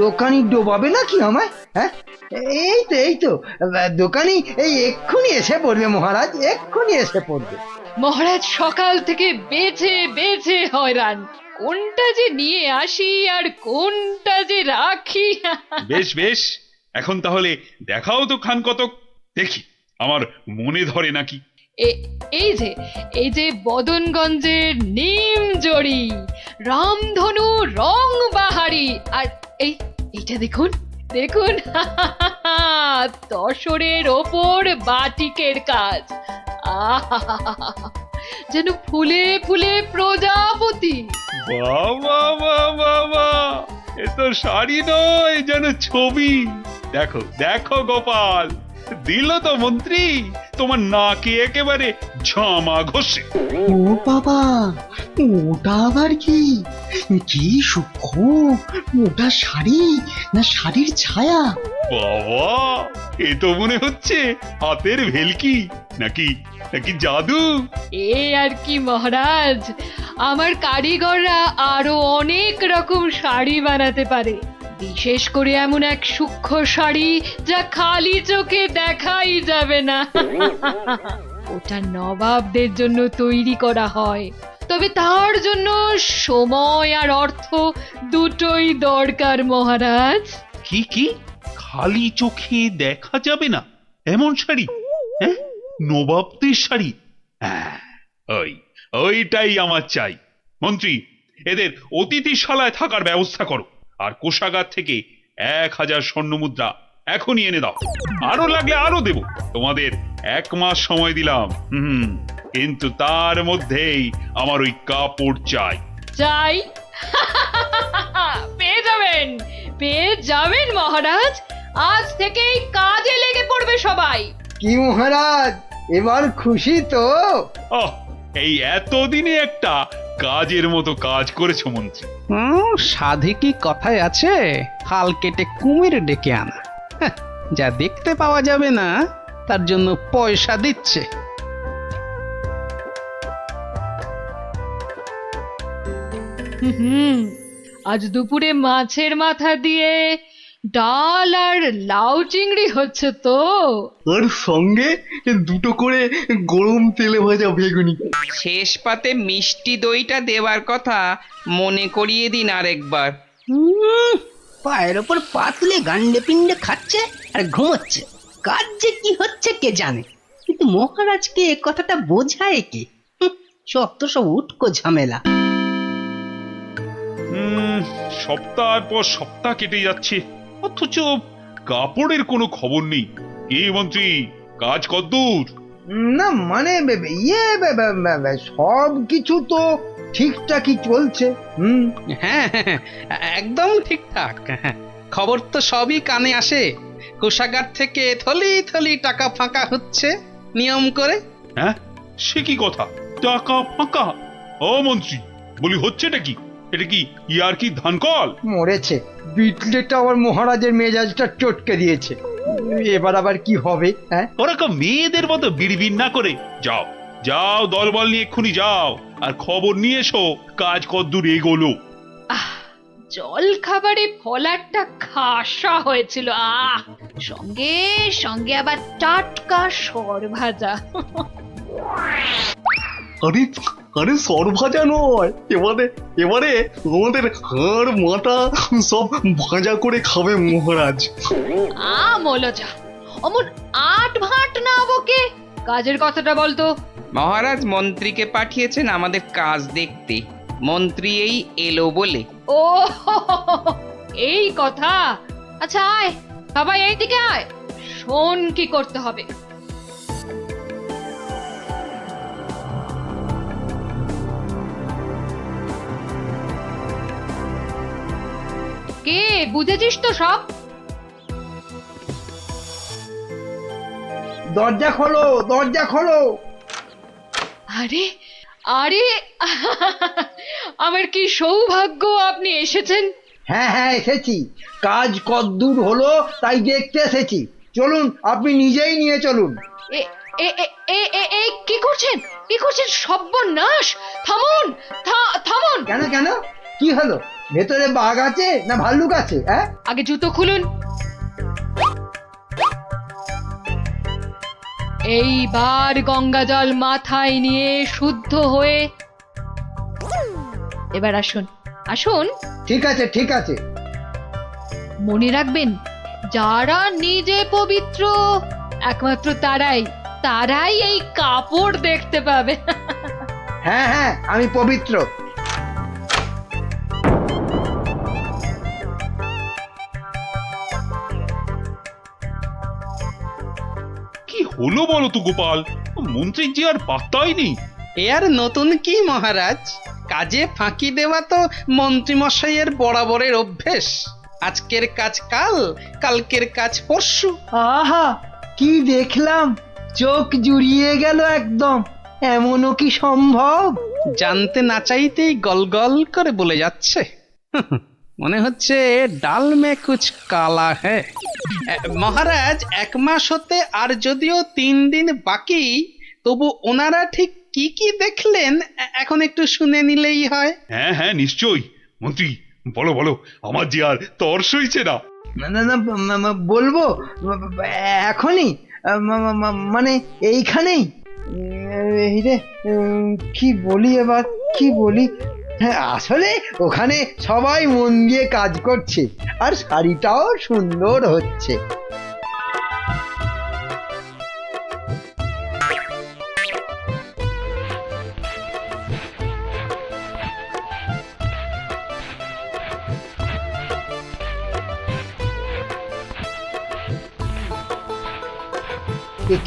দোকানি ডোবাবে নাকি আমায়? হ্যাঁ এই তো দোকানি এই এক্ষুনি এসে পড়বে মহারাজ, এক্ষুনি এসে পড়বে। মহারাজ সকাল থেকে বেছে বেছে হয়রান, কোনটা যে নিয়ে আসি আর কোনটা যে রাখি। বেশ বেশ, এখন তাহলে দেখাও তো খান কতক, দেখি আমার মনে ধরে নাকি। এই যে বদনগঞ্জের নিম জড়ি, রামধনু রং বাহারি, আর এইটা দেখুন দেখুন, তসরের ওপর বাটিকের কাজ। যেন ফুলে ফুলে প্রজাপতি। বাবা বাবা বাবা, এ তো শাড়ি নয়, যেন ছবি। দেখো দেখো গোপাল, দিল তো মন্ত্রী তোমার নাকে একেবারে ঝামা ঘষে। ও বাবা, ওটা আবার কি? কি সূক্ষ্ম! ওটা শাড়ি না শাড়ির ছায়া? বাবা, এ তো মনে হচ্ছে হাতের ভেলকি, নাকি নাকি জাদু। এ আর কি মহারাজ, আমার কারিগররা আরো অনেক রকম শাড়ি বানাতে পারে, বিশেষ করে এমন এক সূক্ষ্ম শাড়ি যা খালি চোখে দেখাই যাবে না। ওটা নবাবদের জন্য তৈরি করা হয়, তবে তার জন্য সময় আর অর্থ দুটোই দরকার মহারাজ। কি কি খালি চোখে দেখা যাবে না এমন শাড়ি? হ্যাঁ, নবাবদের শাড়ি? হ্যাঁ, ওইটাই আমার চাই। মন্ত্রী, এদের অতিথিশালায় থাকার ব্যবস্থা করো, আর কোষাগার থেকে 1000 স্বর্ণমুদ্রা এখনই এনে দাও। আরো লাগলে আরো দেব, তোমাদের 1 মাস সময় দিলাম। কিন্তু তার মধ্যেই আমার ওই কাপড় চাই। চাই? পেয়ে যাবেন মহারাজ। আজ থেকেই কাজে লেগে পড়বে সবাই। কি মহারাজ, এবার খুশি তো? আহ, এই এতদিনে একটা কাজের মতো কাজ করেছো মন্ত্রী। সাধে কি কথায় আছে, খাল কেটে কুমির ডেকে আনা। হ্যাঁ, যা দেখতে পাওয়া যাবে না তার জন্য পয়সা দিচ্ছে। হুম, আজ দুপুরে মাছের মাথা দিয়ে ডাল আর লাউ চিংড়ি হচ্ছে তো। আর সঙ্গে দুটো করে গরম তেলে ভাজা বেগুনি। শেষ পাতে মিষ্টি দইটা দেওয়ার কথা মনে করিয়ে দিন আরেকবার। পায়ের ওপর পা তুলে গান্ডে পিণ্ডে খাচ্ছে আর ঘুমোচ্ছে। কাজ যে কি হচ্ছে কে জানে, কিন্তু মহারাজকে এ কথাটা বোঝায় কে? সব উটকো ঝামেলা। সপ্তাহ পর সপ্তাহ কেটে যাচ্ছে, অথচ কাপড়ের কোনো খবর নেই। এই মন্ত্রী, কাজ কদ্দূর? না মানে সব কিছু তো ঠিকঠাকই চলছে। হ্যাঁ, একদম ঠিকঠাক। খবর তো সবই কানে আসে। কোষাগার থেকে থলি থলি টাকা ফাঁকা হচ্ছে নিয়ম করে। হ্যাঁ, সে কি কথা? টাকা ফাঁকা? ও মন্ত্রী, বলি হচ্ছেটা কি? এটা কি ইয়ার কি ধান কল? মরেছে, বিটলেটা আবার মহারাজের মেজাজটা চটকে দিয়েছে। এবার আবার কি হবে? হ্যাঁ, ওরকম মেয়েদের মতো বিড়বিড় না করে যাও, যাও দলবল নিয়ে এক্ষুনি যাও আর খবর নিয়ে এসো কাজ কদ্দূর এগোলো। জল খাবারে ফলারটা খাসা হয়েছিল। সঙ্গে সঙ্গে আবার টাটকা সর ভাজা। আরে আরে সর ভাজা নয়, এবারে আমাদের হাড় মাথা সব ভাজা করে খাবে মহারাজ। মলজা, অমন আট ভাট না বকে কাজের কথাটা বলতো। মহারাজ মন্ত্রীকে পাঠিয়েছেন আমাদের কাজ দেখতে। মন্ত্রী এই এলো বলে। ও, এই কথা। আচ্ছা আয়, সবাই এইদিকে আয়, শোন কি করতে হবে। কে বুঝেছিস তো সব? দরজা খোলো, দরজা খোলো। আরে আরে, আমার কি সৌভাগ্য আপনি এসেছেন। হ্যাঁ হ্যাঁ, এসেছি। কাজ কদ্দূর হলো তাই দেখতে এসেছি। চলুন, আপনি নিজেই নিয়ে চলুন। কি করছেন, কি করছেন? সর্বনাশ! থামুন, থামুন। কেন কেন, কি হলো? ভেতরে বাঘ আছে না ভাল্লুক আছে? হ্যাঁ, আগে জুতো খুলুন। এইবার গঙ্গা জল মাথায় নিয়ে শুদ্ধ হয়ে এবার আসুন, আসুন। ঠিক আছে ঠিক আছে। মনে রাখবেন, যারা নিজে পবিত্র একমাত্র তারাই এই কাপড় দেখতে পাবে। হ্যাঁ হ্যাঁ, আমি পবিত্র। কি হলো বলো তো গোপাল, মন্ত্রীর যে আর পাত্তাই নেই। এ আর নতুন কি মহারাজ, কাজে ফাঁকি দেওয়া তো মন্ত্রীমশাইয়ের বরাবরের অভ্যেস। আজকের কাজ কাল, কালকের কাজ পরশু। আহা, কি দেখলাম, চোখ জুড়িয়ে গেল একদম। এমনও কি সম্ভব? জানতে না চাইতেই গল করে বলে যাচ্ছে। মনে হচ্ছে ডাল মে কুছ কালা হ্যায়। মহারাজ, 1 মাস হতে আর যদিও 3 দিন বাকি, তবু ওনারা ঠিক কি কি দেখলেন এখন একটু শুনে নিলেই হয়। হ্যাঁ হ্যাঁ, নিশ্চয়ই। মন্ত্রী, বলো বলো, আমার যে আর তর সইছে না। না না, বলবো এখনই, মানে এইখানেই। এই রে, কি বলি এবার, কি বলি? হ্যাঁ, আসলে ওখানে সবাই মন দিয়ে কাজ করছে আর শাড়িটাও সুন্দর হচ্ছে।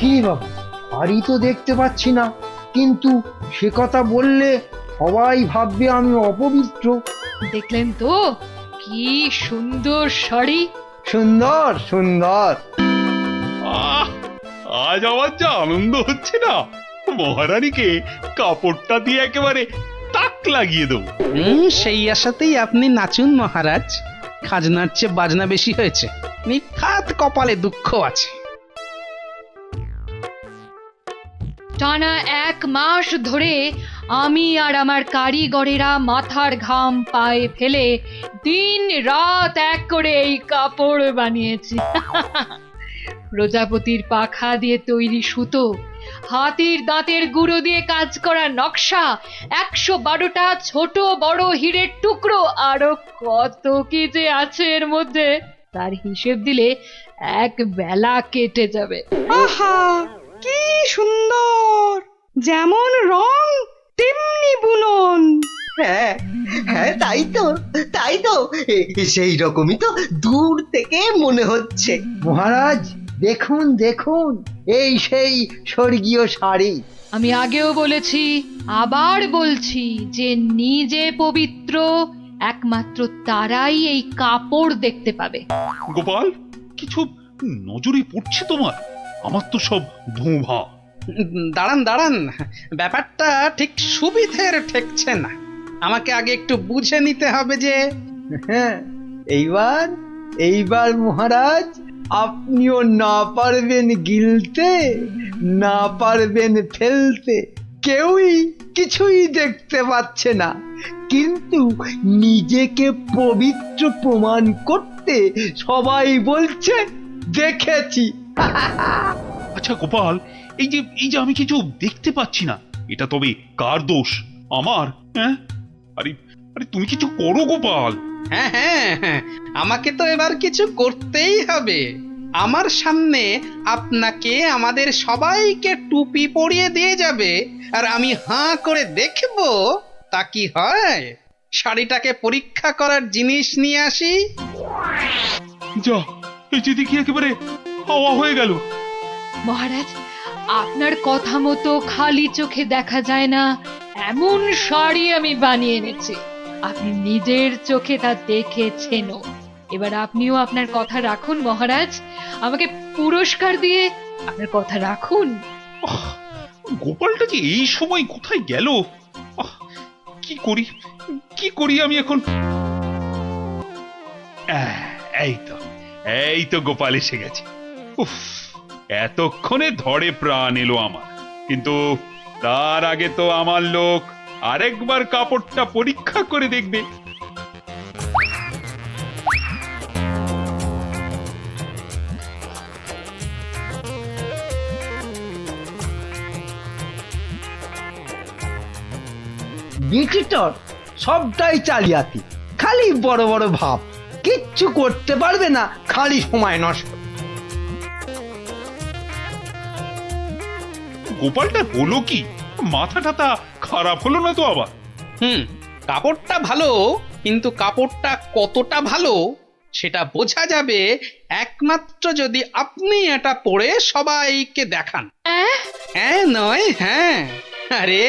কি বাবা, শাড়ি তো দেখতে পাচ্ছি না, কিন্তু সে কথা বললে সবাই ভাববে আমি অপবিত্র। দেখলেন তো কি সুন্দর শাড়ি। সুন্দর সুন্দর। আহ আজ আমার যা আনন্দ হচ্ছে না, মহারানীকে কাপড়টা দিয়ে একেবারে তাক লাগিয়ে দেবো। সেই আশাতেই আপনি নাচুন মহারাজ। খাজনার চেয়ে বাজনা বেশি হয়েছে, নিখাত কপালে দুঃখ আছে। টানা 1 মাস ধরে আমি আর আমার কারিগরেরা মাথার ঘাম পায়ে ফেলে দিন রাত এক করে এই কাপড় বানিয়েছি। প্রজাপতির পাখা দিয়ে তৈরি সুতো, হাতির দাঁতের গুঁড়ো দিয়ে কাজ করা নকশা, 112টা ছোট বড় হীরের টুকরো, আরো কত কি যে আছে এর মধ্যে, তার হিসেব দিলে এক বেলা কেটে যাবে। আহা কি সুন্দর, যেমন রং তেমনি বুনন। হ্যাঁ হ্যাঁ, তাই তো সেই রকমই তো দূর থেকে মনে হচ্ছে। মহারাজ দেখুন দেখুন, এই সেই স্বর্গীয় শাড়ি। আমি আগেও বলেছি, আবার বলছি যে নিজে পবিত্র একমাত্র তারাই এই কাপড় দেখতে পাবে। গোপাল, কিছু নজরে পড়ছে তোমার? আমার তো সব ধোঁভা। দাঁড়ান দাঁড়ান, ব্যাপারটা ঠিক সুবিধের ঠেকছে না। আমাকে আগে একটু বুঝে নিতে হবে যে। হ্যাঁ, এইবার মহারাজ আপনিও না পারবেন গিলতে, না পারবেন ফেলতে, কেউই কিছুই দেখতে পাচ্ছে না, কিন্তু নিজেকে পবিত্র প্রমাণ করতে সবাই বলছে দেখেছি। আচ্ছা গোপাল, এই যে আমি কিছু দেখতে পাচ্ছি না, এটা তবে কার দোষ? আমার? হ্যাঁ, আরে আরে তুমি কিছু করো গোপাল। হ্যাঁ হ্যাঁ হ্যাঁ, আমাকে তো এবার কিছু করতেই হবে। আমার সামনে আপনাকে আমাদের সবাইকে টুপি পরিয়ে দিয়ে যাবে, আর আমি হাঁ করে দেখব তা কি হয়। শাড়িটাকে পরীক্ষা করার জিনিস নিয়ে আসি। যা, এই যে দেখি একেবারে হাওয়া হয়ে গেল। মহারাজ, আপনার কথা মতো খালি চোখে দেখা যায় না এমন শাড়ি আমি বানিয়ে এনেছি। আপনি নিজের চোখে তা দেখেছেনও। এবার আপনিও আপনার কথা রাখুন মহারাজ, আমাকে পুরস্কার দিয়ে আপনার কথা রাখুন। গোপালটা যে এই সময় কোথায় গেল? কি করি আমি এখন? এই তো গোপাল এসে গেছে। উফ, এতক্ষণে ধরে প্রাণ এলো আমার। কিন্তু তার আগে তো আমার লোক আরেকবার কাপড়টা পরীক্ষা করে দেখবে। বিচিটর সবটাই চালিয়াতি, খালি বড় বড় ভাব, কিচ্ছু করতে পারবে না, খালি সময় নষ্ট। গোপালটা হলো কি? মাথা টাথা খারাপ হলো না তো আবার? কাপড়টা ভালো, কিন্তু কাপড়টা কতটা ভালো সেটা বোঝা যাবে একমাত্র যদি আপনি এটা পরে সবাইকে দেখান। হ্যাঁ নয় হ্যাঁ, আরে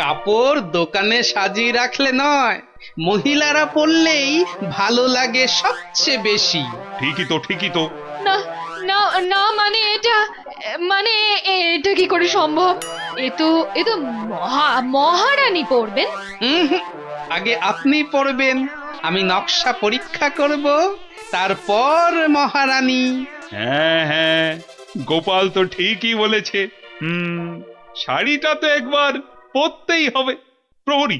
কাপড় দোকানে সাজিয়ে রাখলে নয়, মহিলারা পরলেই ভালো লাগে সবচেয়ে বেশি। ঠিকই তো। না না না, মানে এটা কি করে সম্ভব? এ তো মহারানী পরবেন। আগে আপনি পরবেন, আমি নকশা পরীক্ষা করব, তারপর মহারানী। হ্যাঁ, গোপাল তো ঠিকই বলেছে। শাড়িটা তো একবার পরতেই হবে। প্রহরী,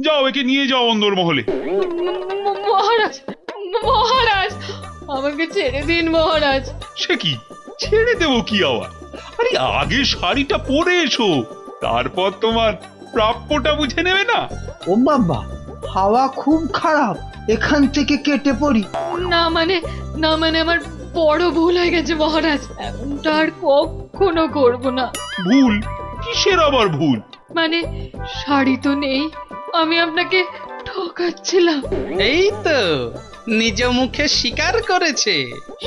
যাও একে নিয়ে যাও অন্দরমহলে। মহারাজ, আমাকে ছেড়ে দিন মহারাজ। সে কি, ছেড়ে দেবো কি আবার? আরে আগে শাড়িটা পরে এসো, তারপর তোমার প্রাপ্যটা বুঝে নেবে না? ও বাবা, হাওয়া খুব খারাপ, এখান থেকে কেটে পড়ি। না মানে আমার বড় ভুল হয়ে গেছে মহারাজ, এমনটা আর কখনো করব না। ভুল? কিসের আবার ভুল? মানে শাড়ি তো নেই, আমি আপনাকে ঠকাচ্ছিলাম। এই তো নিজ মুখে স্বীকার করেছে।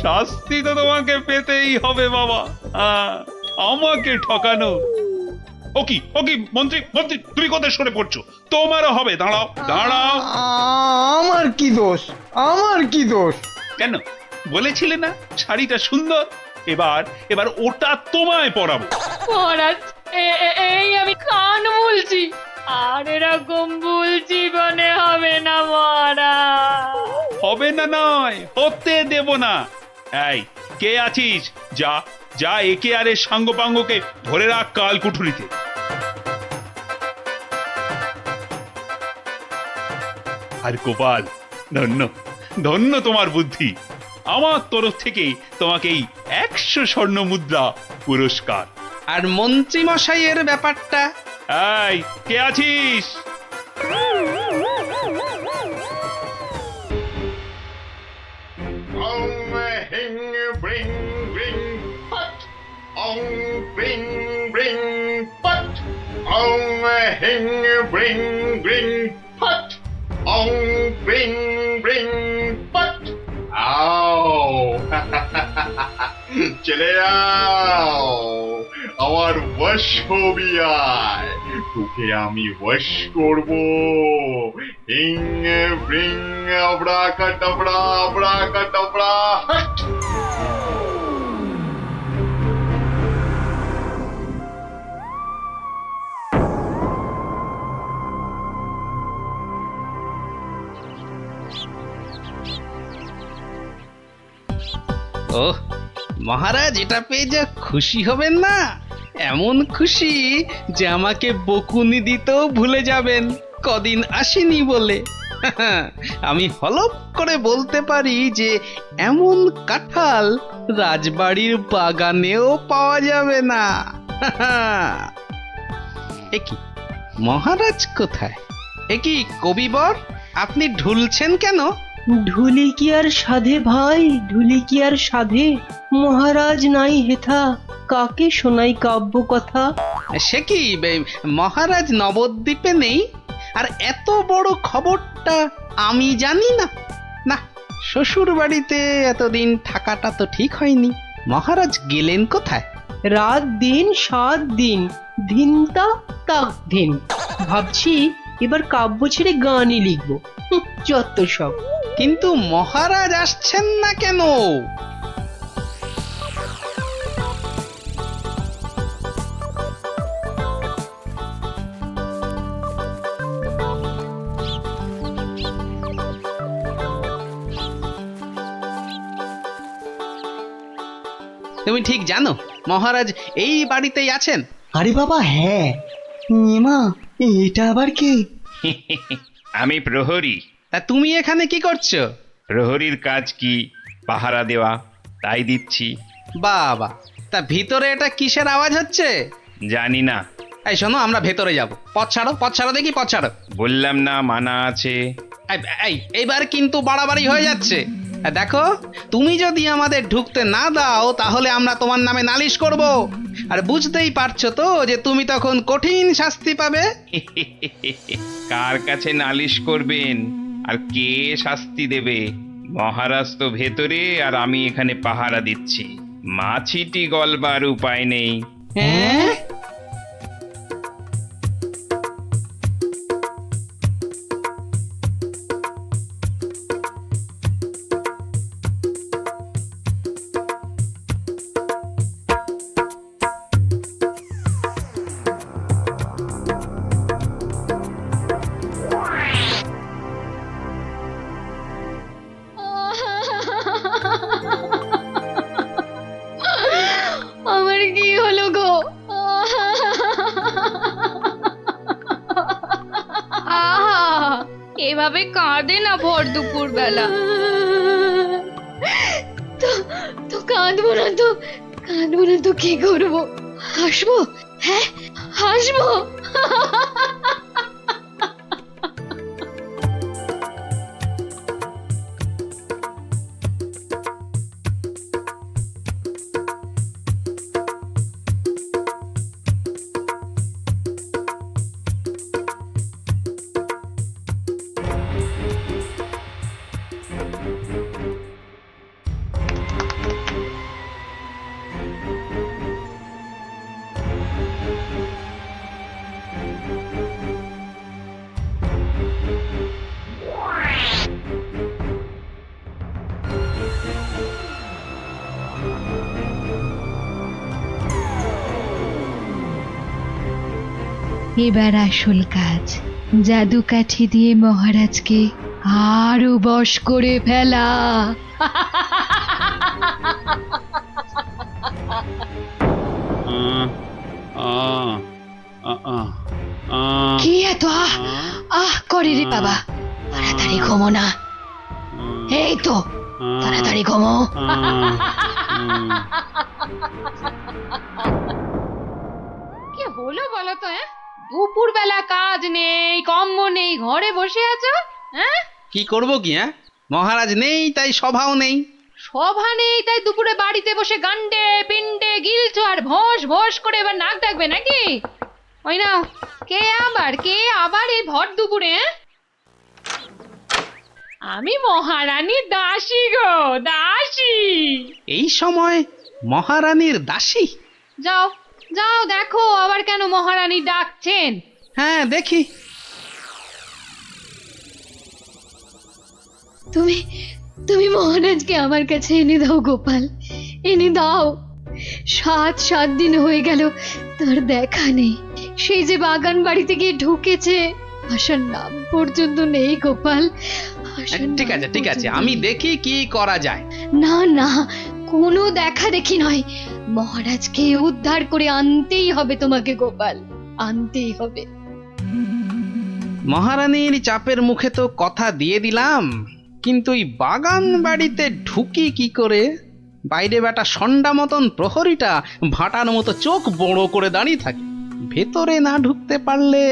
শাস্তি তো তোমাকে পেতেই হবে বাবা, আমাকে ঠকানো। ও কি মন্ত্রী, তুমি কোথায় সরে পড়ছো? তোমারও হবে, দাঁড়াও। আমার কি দোষ? কেন বলেছিলে না শাড়িটা সুন্দর? এবার এবার ওটা তোমায় পরাবো। মহারাজ এই আমি কান বলছি, আর এরকম ভুল জীবনে হবে না মহারাজ। হবে না নয়, হতে দেব না। এই কে আছিস, যা যা একে আর এর সাঙ্গপাঙ্গকে ধরে রাখ কাল কুঠুরিতে। আর গোপাল, ধন্য ধন্য তোমার বুদ্ধি। আমার তরফ থেকে তোমাকে এই 100 স্বর্ণ মুদ্রা পুরস্কার। আর মন্ত্রী মশাইয়ের ব্যাপারটা? এই কে আছিস? চলে যাও, আমার বশ হবি আয়, তোকে আমি বশ করব। হিং ব্রিং আবড়া কাটাবড়া আবড়া কাটাবড়া। ওহ, মহারাজ এটা পেয়ে যা খুশি হবেন না, এমন খুশি যে আমাকে বকুনি দিতেও ভুলে যাবেন কদিন আসেনি বলে। আমি হলপ করে বলতে পারি যে এমন কাঁঠাল রাজবাড়ির বাগানেও পাওয়া যাবে না। একি মহারাজ কোথায়? একি কবিবর, আপনি ঢুলছেন কেন? ঢুলি কি আর সাধে ভাই, ঢুলি কি আর সাধে? মহারাজ নাই হেথা, কাকে শোনাই কাব্য কথা? সে কি মহারাজ নবদ্বীপে নেই? আর এত বড় খবরটা আমি জানি না? না, শ্বশুর বাড়িতে এতদিন থাকাটা তো ঠিক হয়নি। মহারাজ গেলেন কোথায়? রাত দিন 7 দিন, ধিনতা তাক দিন। ভাবছি এবার কাব্য ছেড়ে গানই লিখবো। যত সব। কিন্তু মহারাজ আসছেন না কেন? তুমি ঠিক জানো মহারাজ এই বাড়িতেই আছেন? আরে বাবা হ্যাঁ, এমা এটা আবার কে? আমি প্রহরী। তা তুমি এখানে কি করছো? প্রহরীর কাজ কি? পাহারা দেওয়া, তাই দিচ্ছি। বাবা, তা ভিতরে এটা কিসের আওয়াজ হচ্ছে? জানি না। এই শোনো, আমরা ভেতরে যাব। পথ ছাড়ো দেখি, পথ ছাড়ো। বললাম না মানা আছে। এইবার কিন্তু বাড়াবাড়ি হয়ে যাচ্ছে। দেখো, তুমি যদি আমাদের ঢুকতে না দাও তাহলে আমরা তোমার নামে নালিশ করব। আর বুঝতেই পারছো তো যে তুমি তখন কঠিন শাস্তি পাবে। কার কাছে নালিশ করবেন আর কে শাস্তি দেবে? মহারাজ তো ভেতরে আর আমি এখানে পাহারা দিচ্ছি। মাছিটি গলবার উপায় নেই। হ্যাঁ, আমার কি হলো গো? আহা, এভাবে কাঁদে না ভর দুপুর বেলা। তো কাঁদবো না তো, কাঁদবো না তো কি করবো? হাসবো? হ্যাঁ হাসবো। এবার আসল কাজ, জাদু কাঠি দিয়ে মহারাজকে আরো বশ করে ফেলা। কি এত আহ করে রে বাবা, তাড়াতাড়ি ঘুমো না। এই তো তাড়াতাড়ি ঘুমো। কি হলো বলো তো? দুপুর বেলা কাজ নেই, কম্ম নেই, ঘরে বসে আছো? হ্যাঁ, কি করব কি? মহারাজ নেই তাই সভাও নেই। সভা নেই তাই দুপুরে বাড়িতে বসে গান্ডে পিন্ডে গিলছো আর ভোস ভোস করে এবার নাক ডাকবে নাকি? ওই না, কে আবার এই ভর দুপুরে? আমি মহারানীর দাসী গো, দাসী। এই সময় মহারানীর দাসী? যাও যাও দেখো আবার কেন মহারানী ডাকছেন। হ্যাঁ দেখি। তুমি তুমি মহারাজকে আমার কাছে এনে দাও গোপাল, এনে দাও। 7 দিন হয়ে গেল তার দেখা নেই। সেই যে বাগান বাড়িতে গিয়ে ঢুকেছে, আসার নাম পর্যন্ত নেই গোপাল। ঠিক আছে ঠিক আছে, আমি দেখি কি করা যায়। না না, কোনো দেখা দেখি নয়, মহারাজকে উদ্ধার করে আনতেই হবে তোমাকে গোপাল, আনতেই হবে। মহারানীর চাপের মুখে তো কথা দিয়ে দিলাম, কিন্তু এই বাগান বাড়িতে ঢুকি কি করে? বাইরে বেটা সন্ডা মতন প্রহরীটা ভাটার মতো চোখ বড় করে দাঁড়িয়ে থাকে। ভেতরে না ঢুকতে পারলে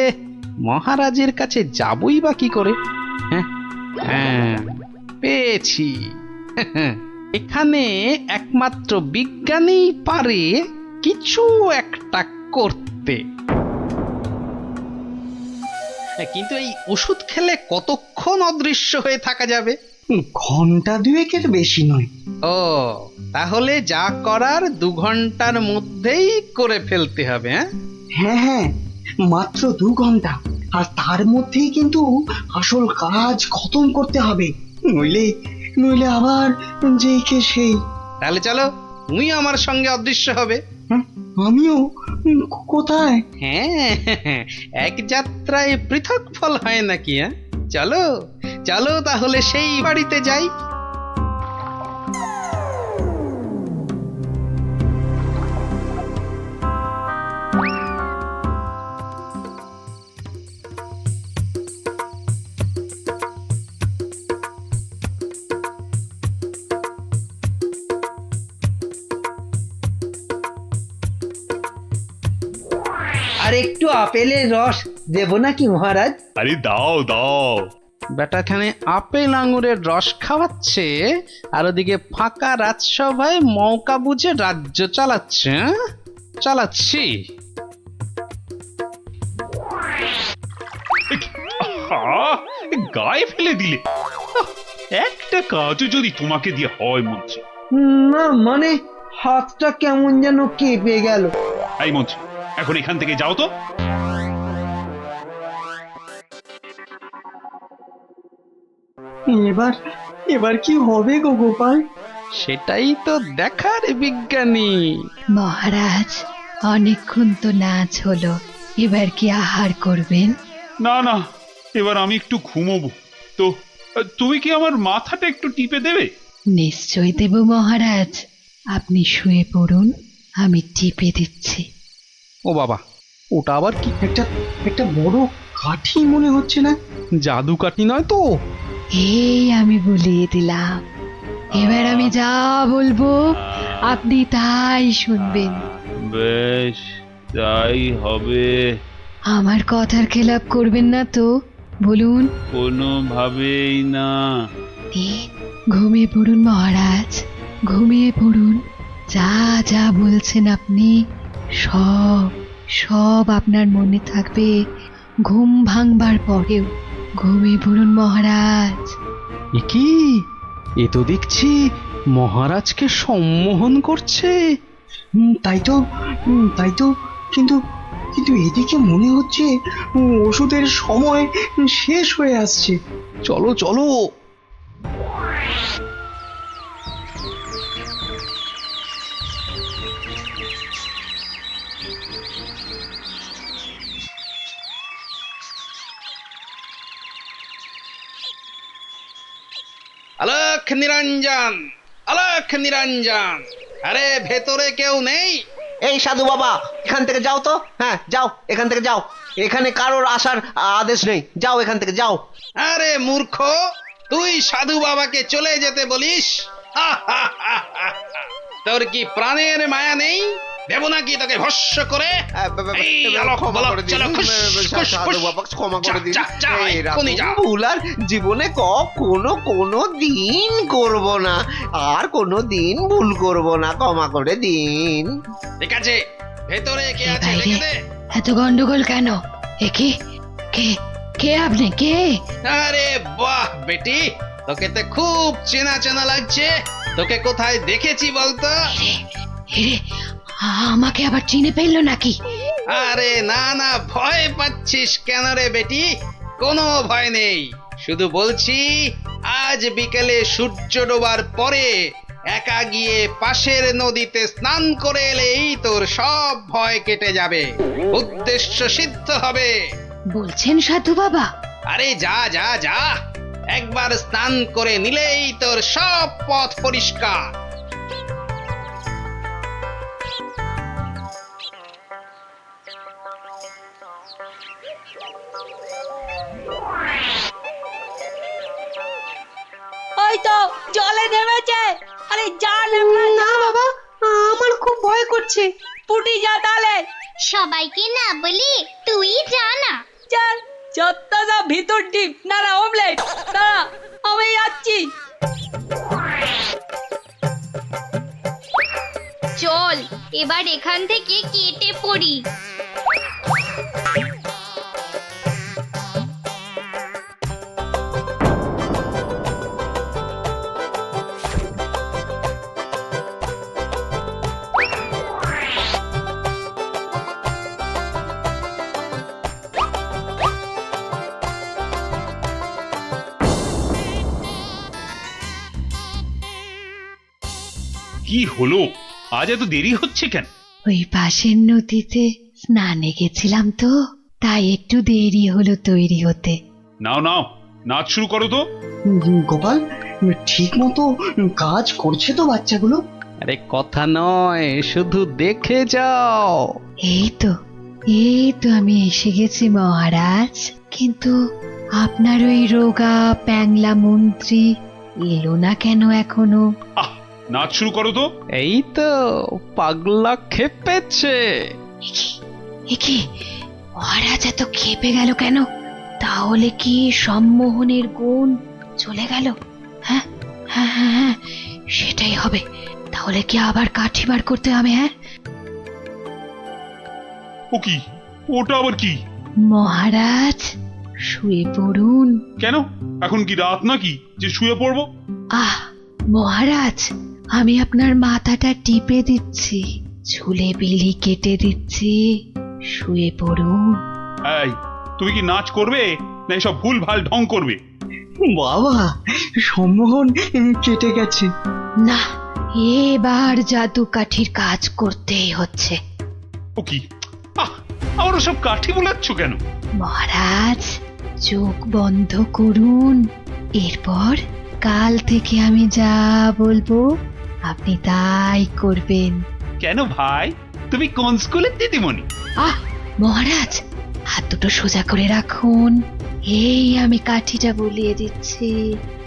মহারাজের কাছে যাবই বা কি করে? হ্যাঁ হ্যাঁ, পেয়েছি। এখানে একমাত্র বিজ্ঞানী পারে কিছু একটা করতে। কিন্তু এই ওষুধ খেলে কতক্ষণ অদৃশ্য হয়ে থাকা যাবে? ঘন্টা 2 বেশি নয়। ও, তাহলে যা করার 2 ঘন্টার মধ্যেই করে ফেলতে হবে। হ্যাঁ হ্যাঁ, মাত্র 2 ঘন্টা, আর তার মধ্যেই কিন্তু আসল কাজ খতম করতে হবে, নইলে নইলে আবার যেই কে সেই। তাহলে চলো, তুমি আমার সঙ্গে অদৃশ্য হবে। আমিও? কোথায়? হ্যাঁ, এক যাত্রায় পৃথক ফল হয় নাকি? চলো চলো তাহলে সেই বাড়িতে যাই। আর একটু আপেলের রস দেব নাকি মহারাজ? আরে দাও দাও। বেটাখানে আপেল আঙুরের রস খাওয়াচ্ছে, আর ওদিকে ফাঁকা রাজসভায় মৌকা বুঝে রাজ্য চালাচ্ছে। চালাচ্ছি। গায়ে ফেলে দিলে। একটা কাজও যদি তোমাকে দিয়ে হয় মন্ত্রী। না মানে হাতটা কেমন যেন কেঁপে গেল। এই মন্ত্রী, এখন এখান থেকে যাও তো। এবার এবার কি হবে গো গোপাল? সেটাই তো দেখার বিজ্ঞানী। মহারাজ, অনেকক্ষণ তো নাচ হলো, এবার কি আহার করবেন? না না, এবার আমি একটু ঘুমোবো। তো তুমি কি আমার মাথাটা একটু টিপে দেবে? নিশ্চয় দেব মহারাজ, আপনি শুয়ে পড়ুন, আমি টিপে দিচ্ছি। ও বাবা, ওটা আবার কি? একটা বড় কাঠি মনে হচ্ছে না? জাদু কাঠি নয় তো? এই আমি বলিয়ে দিলাম, এবার আমি যা বলবো আপনি তাই শুনবেন। বেশ, তাই হবে। আমার কথার খেলাপ করবেন না তো, বলুন? কোনোভাবেই না। ঘুমিয়ে পড়ুন মহারাজ, ঘুমিয়ে পড়ুন। যা যা বলছেন আপনি সব সব আপনার মনে থাকবে ঘুম ভাঙবার পরেও। ঘুমিয়ে পড়ুন মহারাজ। এ কি? এ তো দেখছি মহারাজকে সম্মোহন করছে। তাই তো, কিন্তু কিন্তু এদিকে মনে হচ্ছে ওষুধের সময় শেষ হয়ে আসছে। চলো চলো। নিরঞ্জন, আলোক নিরঞ্জন, আরে ভেতরে কেউ নেই? এই সাধু বাবা, এখান থেকে যাও তো। হ্যাঁ যাও, এখান থেকে যাও। এখানে কারোর আসার আদেশ নেই, যাও এখান থেকে যাও। আরে মূর্খ, তুই সাধু বাবাকে চলে যেতে বলিস? তোর কি প্রাণের মায়া নেই? দেব নাকি তোকে ভস্য করে? এই আলোক, ক্ষমা বলক, করে দিন, চলো, খুশ, খুশ, সাধু খুশ। বাবা, ক্ষমা করে দিন। যা, যা, যা, এক্ষুনি যা। ভুল আর জীবনে কোনো দিন করব না, আর কোনো দিন ভুল করব না, ক্ষমা করে দিন। ঠিক আছে, ভেতরে কে আছে বাইরে দেখে দে। এত গন্ডগোল কেন? কে কে আপনি? কে? আরে বাহ বেটি, তোকে তো খুব চেনা চেনা লাগছে। তোকে কোথায় দেখেছি বলতো? এরে, আমাকে আবার চিনে ফেললো নাকি? আরে না না, ভয় পাচ্ছিস কেন রে বেটি? কোনো ভয় নেই, শুধু বলছি আজ বিকেলে সূর্য ডোবার পরে একা গিয়ে পাশের নদীতে স্নান করে এলেই তোর সব ভয় কেটে যাবে, উদ্দেশ্য সিদ্ধ হবে। বলছেন সাধু বাবা? আরে যা যা যা, একবার স্নান করে নিলেই তোর সব পথ পরিষ্কার। ওই তো জলে নেমেছে। আরে যা না বাবা, আমার খুব ভয় করছে। পুটি যা তাহলে। সবাইকে না বলি তুই যা না। চল, যত সব ভিতর ডিপ না না অমলেট। দাঁড়া, আমি যাচ্ছি। চল এবার এখান থেকে কেটে পড়ি। কি হলো, আজ এত দেরি হচ্ছে কেন? ওই পাশের নদীতে স্নানে গেছিলাম তো, তাই একটু দেরি হলো তৈরি হতে। নাও নাও, নাচ শুরু করো তো। গোপাল, ঠিক মতো কাজ করছে তো বাচ্চাগুলো? আরে কথা নয়, শুধু দেখে যাও। এই তো আমি এসে গেছি মহারাজ। কিন্তু আপনার ওই রোগা প্যাংলা মন্ত্রী এলো না কেন এখনো? আহ, নাচ শুরু করো তো। এই তো পাগলা খেপেছে। কি মহারাজ এত খেপে গেল কেন? তাহলে কি সম্মোহনের গুণ চলে গেল? হ্যাঁ হ্যাঁ হ্যাঁ হ্যাঁ, সেটাই হবে। তাহলে কি আবার কাঠি বার করতে হবে? হ্যাঁ, ও কি, ওটা আবার কি? মহারাজ শুয়ে পড়ুন। কেন, এখন কি রাত নাকি যে শুয়ে পড়বো? আহ মহারাজ, আমি আপনার মাথাটা টিপে দিচ্ছি, ঝুলে বিলি কেটে দিচ্ছি, শুয়ে পড়ুন। এই, তুমি কি নাচ করবে না এসব ভুল ভাল ঢং করবে? বাবা, সম্মোহন কেটে গেছে। না, এবার জাদু কাঠির কাজ করতেই হচ্ছে। ও কি, আবার সব কাঠি বোলাচ্ছ কেন? মহারাজ চোখ বন্ধ করুন, এরপর কাল থেকে আমি যা বলবো আপনি তাই করবেন। কেন ভাই, তুমি কোন স্কুলের দিদিমণি? আহ মহারাজ, হাত দুটো সোজা করে রাখুন। এই আমি কাঠিটা বলিয়ে দিচ্ছি।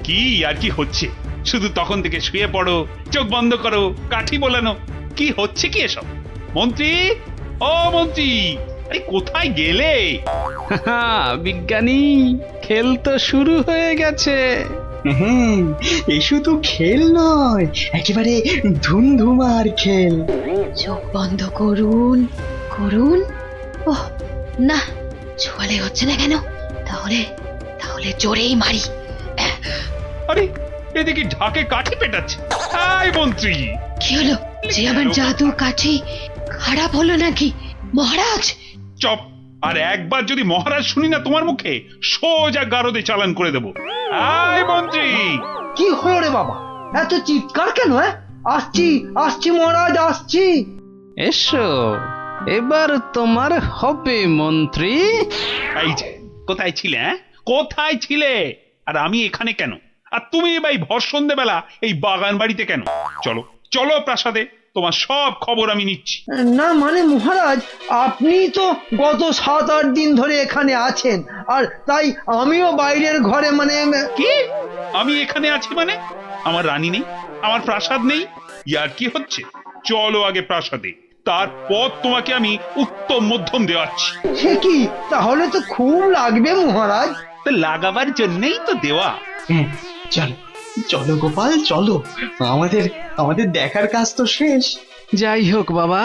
কি আর কি হচ্ছে, শুধু তখন থেকে শুয়ে পড়ো, চোখ বন্ধ করো, কাঠি বোলানো, কি হচ্ছে কি এসব? মন্ত্রী, ও মন্ত্রী, আরে কোথায় গেলে? বিজ্ঞানী, খেল তো শুরু হয়ে গেছে। হ্যাঁ, এ শুধু খেল নয়, একেবারে ধুমধুমার খেল। চোখ বন্ধ করুন করুন। ওহ না, ছোয়ালে হচ্ছে না কেন? তাহলে তাহলে জোরেই মারি। আরে এদিকে ঢাকে কাঠি পেটাচ্ছে। এই মন্ত্রী, কি হলো? যে আমার জাদু কাঠি খারাপ হলো নাকি মহারাজ? চপ, আর একবার যদি মহারাজ শুনি না তোমার মুখে, সোজা গারদে চালান করে দেবো। এই মন্ত্রী, কি হলো রে বাবা, এত চিৎকার কেন? আসছি আসছি মহারাজ, আসছি। এসো, এবার তোমার হবে মন্ত্রী। এই যে কোথায় ছিলে? কোথায় ছিলে? আর আমি এখানে কেন? আর তুমি ভাই ভর সন্ধেবেলা এই বাগান বাড়িতে কেন? চলো চলো প্রাসাদে, তোমার সব খবর আমি নিচ্ছি। না মানে মহারাজ, আপনি তো গত 7-8 দিন ধরে এখানে আছেন, আর তাই আমিও বাইরের ঘরে মানে কি আমি এখানে আছি মানে? আমার রানী নেই, আমার প্রাসাদ নেই, ইয়ার কি হচ্ছে? চলো আগে প্রাসাদে, তারপর তোমাকে আমি উত্তম মধ্যম দেওয়াচ্ছি। সে কি, তাহলে তো খুব লাগবে মহারাজ। তো লাগাবার জন্যই তো দেওয়া। হ্যাঁ, চলো চলো গোপাল চলো, আমাদের আমাদের দেখার কাজ তো শেষ। যাই হোক বাবা,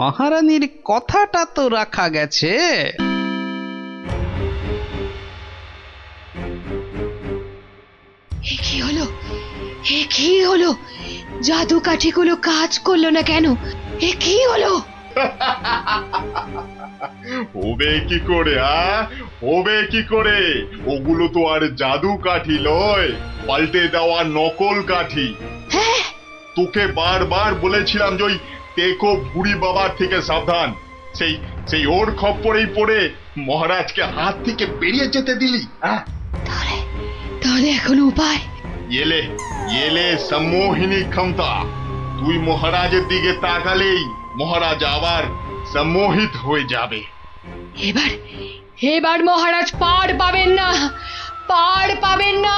মহারানীর কথাটা তো রাখা গেছে। কি হলো, কি হলো? জাদু কাঠিগুলো কাজ করলো না কেন? কি হলো? হবে কি করে? হবে কি করে? ওগুলো তো আর জাদু কাঠি লয়, পাল্টে দেওয়া নকল কাঠি। তোকে বারবার বলেছিলাম যে ওই টেকো বুড়ি বাবার থেকে সাবধান। সেই সেই ওর খপ্পরেই পড়ে মহারাজকে হাত থেকে বেরিয়ে যেতে দিলি। তাহলে এখন উপায়? এলে এলে সম্মোহিনী ক্ষমতা। তুই মহারাজের দিকে তাকালেই মহারাজ আবার সম্মোহিত হয়ে যাবে। এবার মহারাজ পার পাবেন না, পার পাবেন না।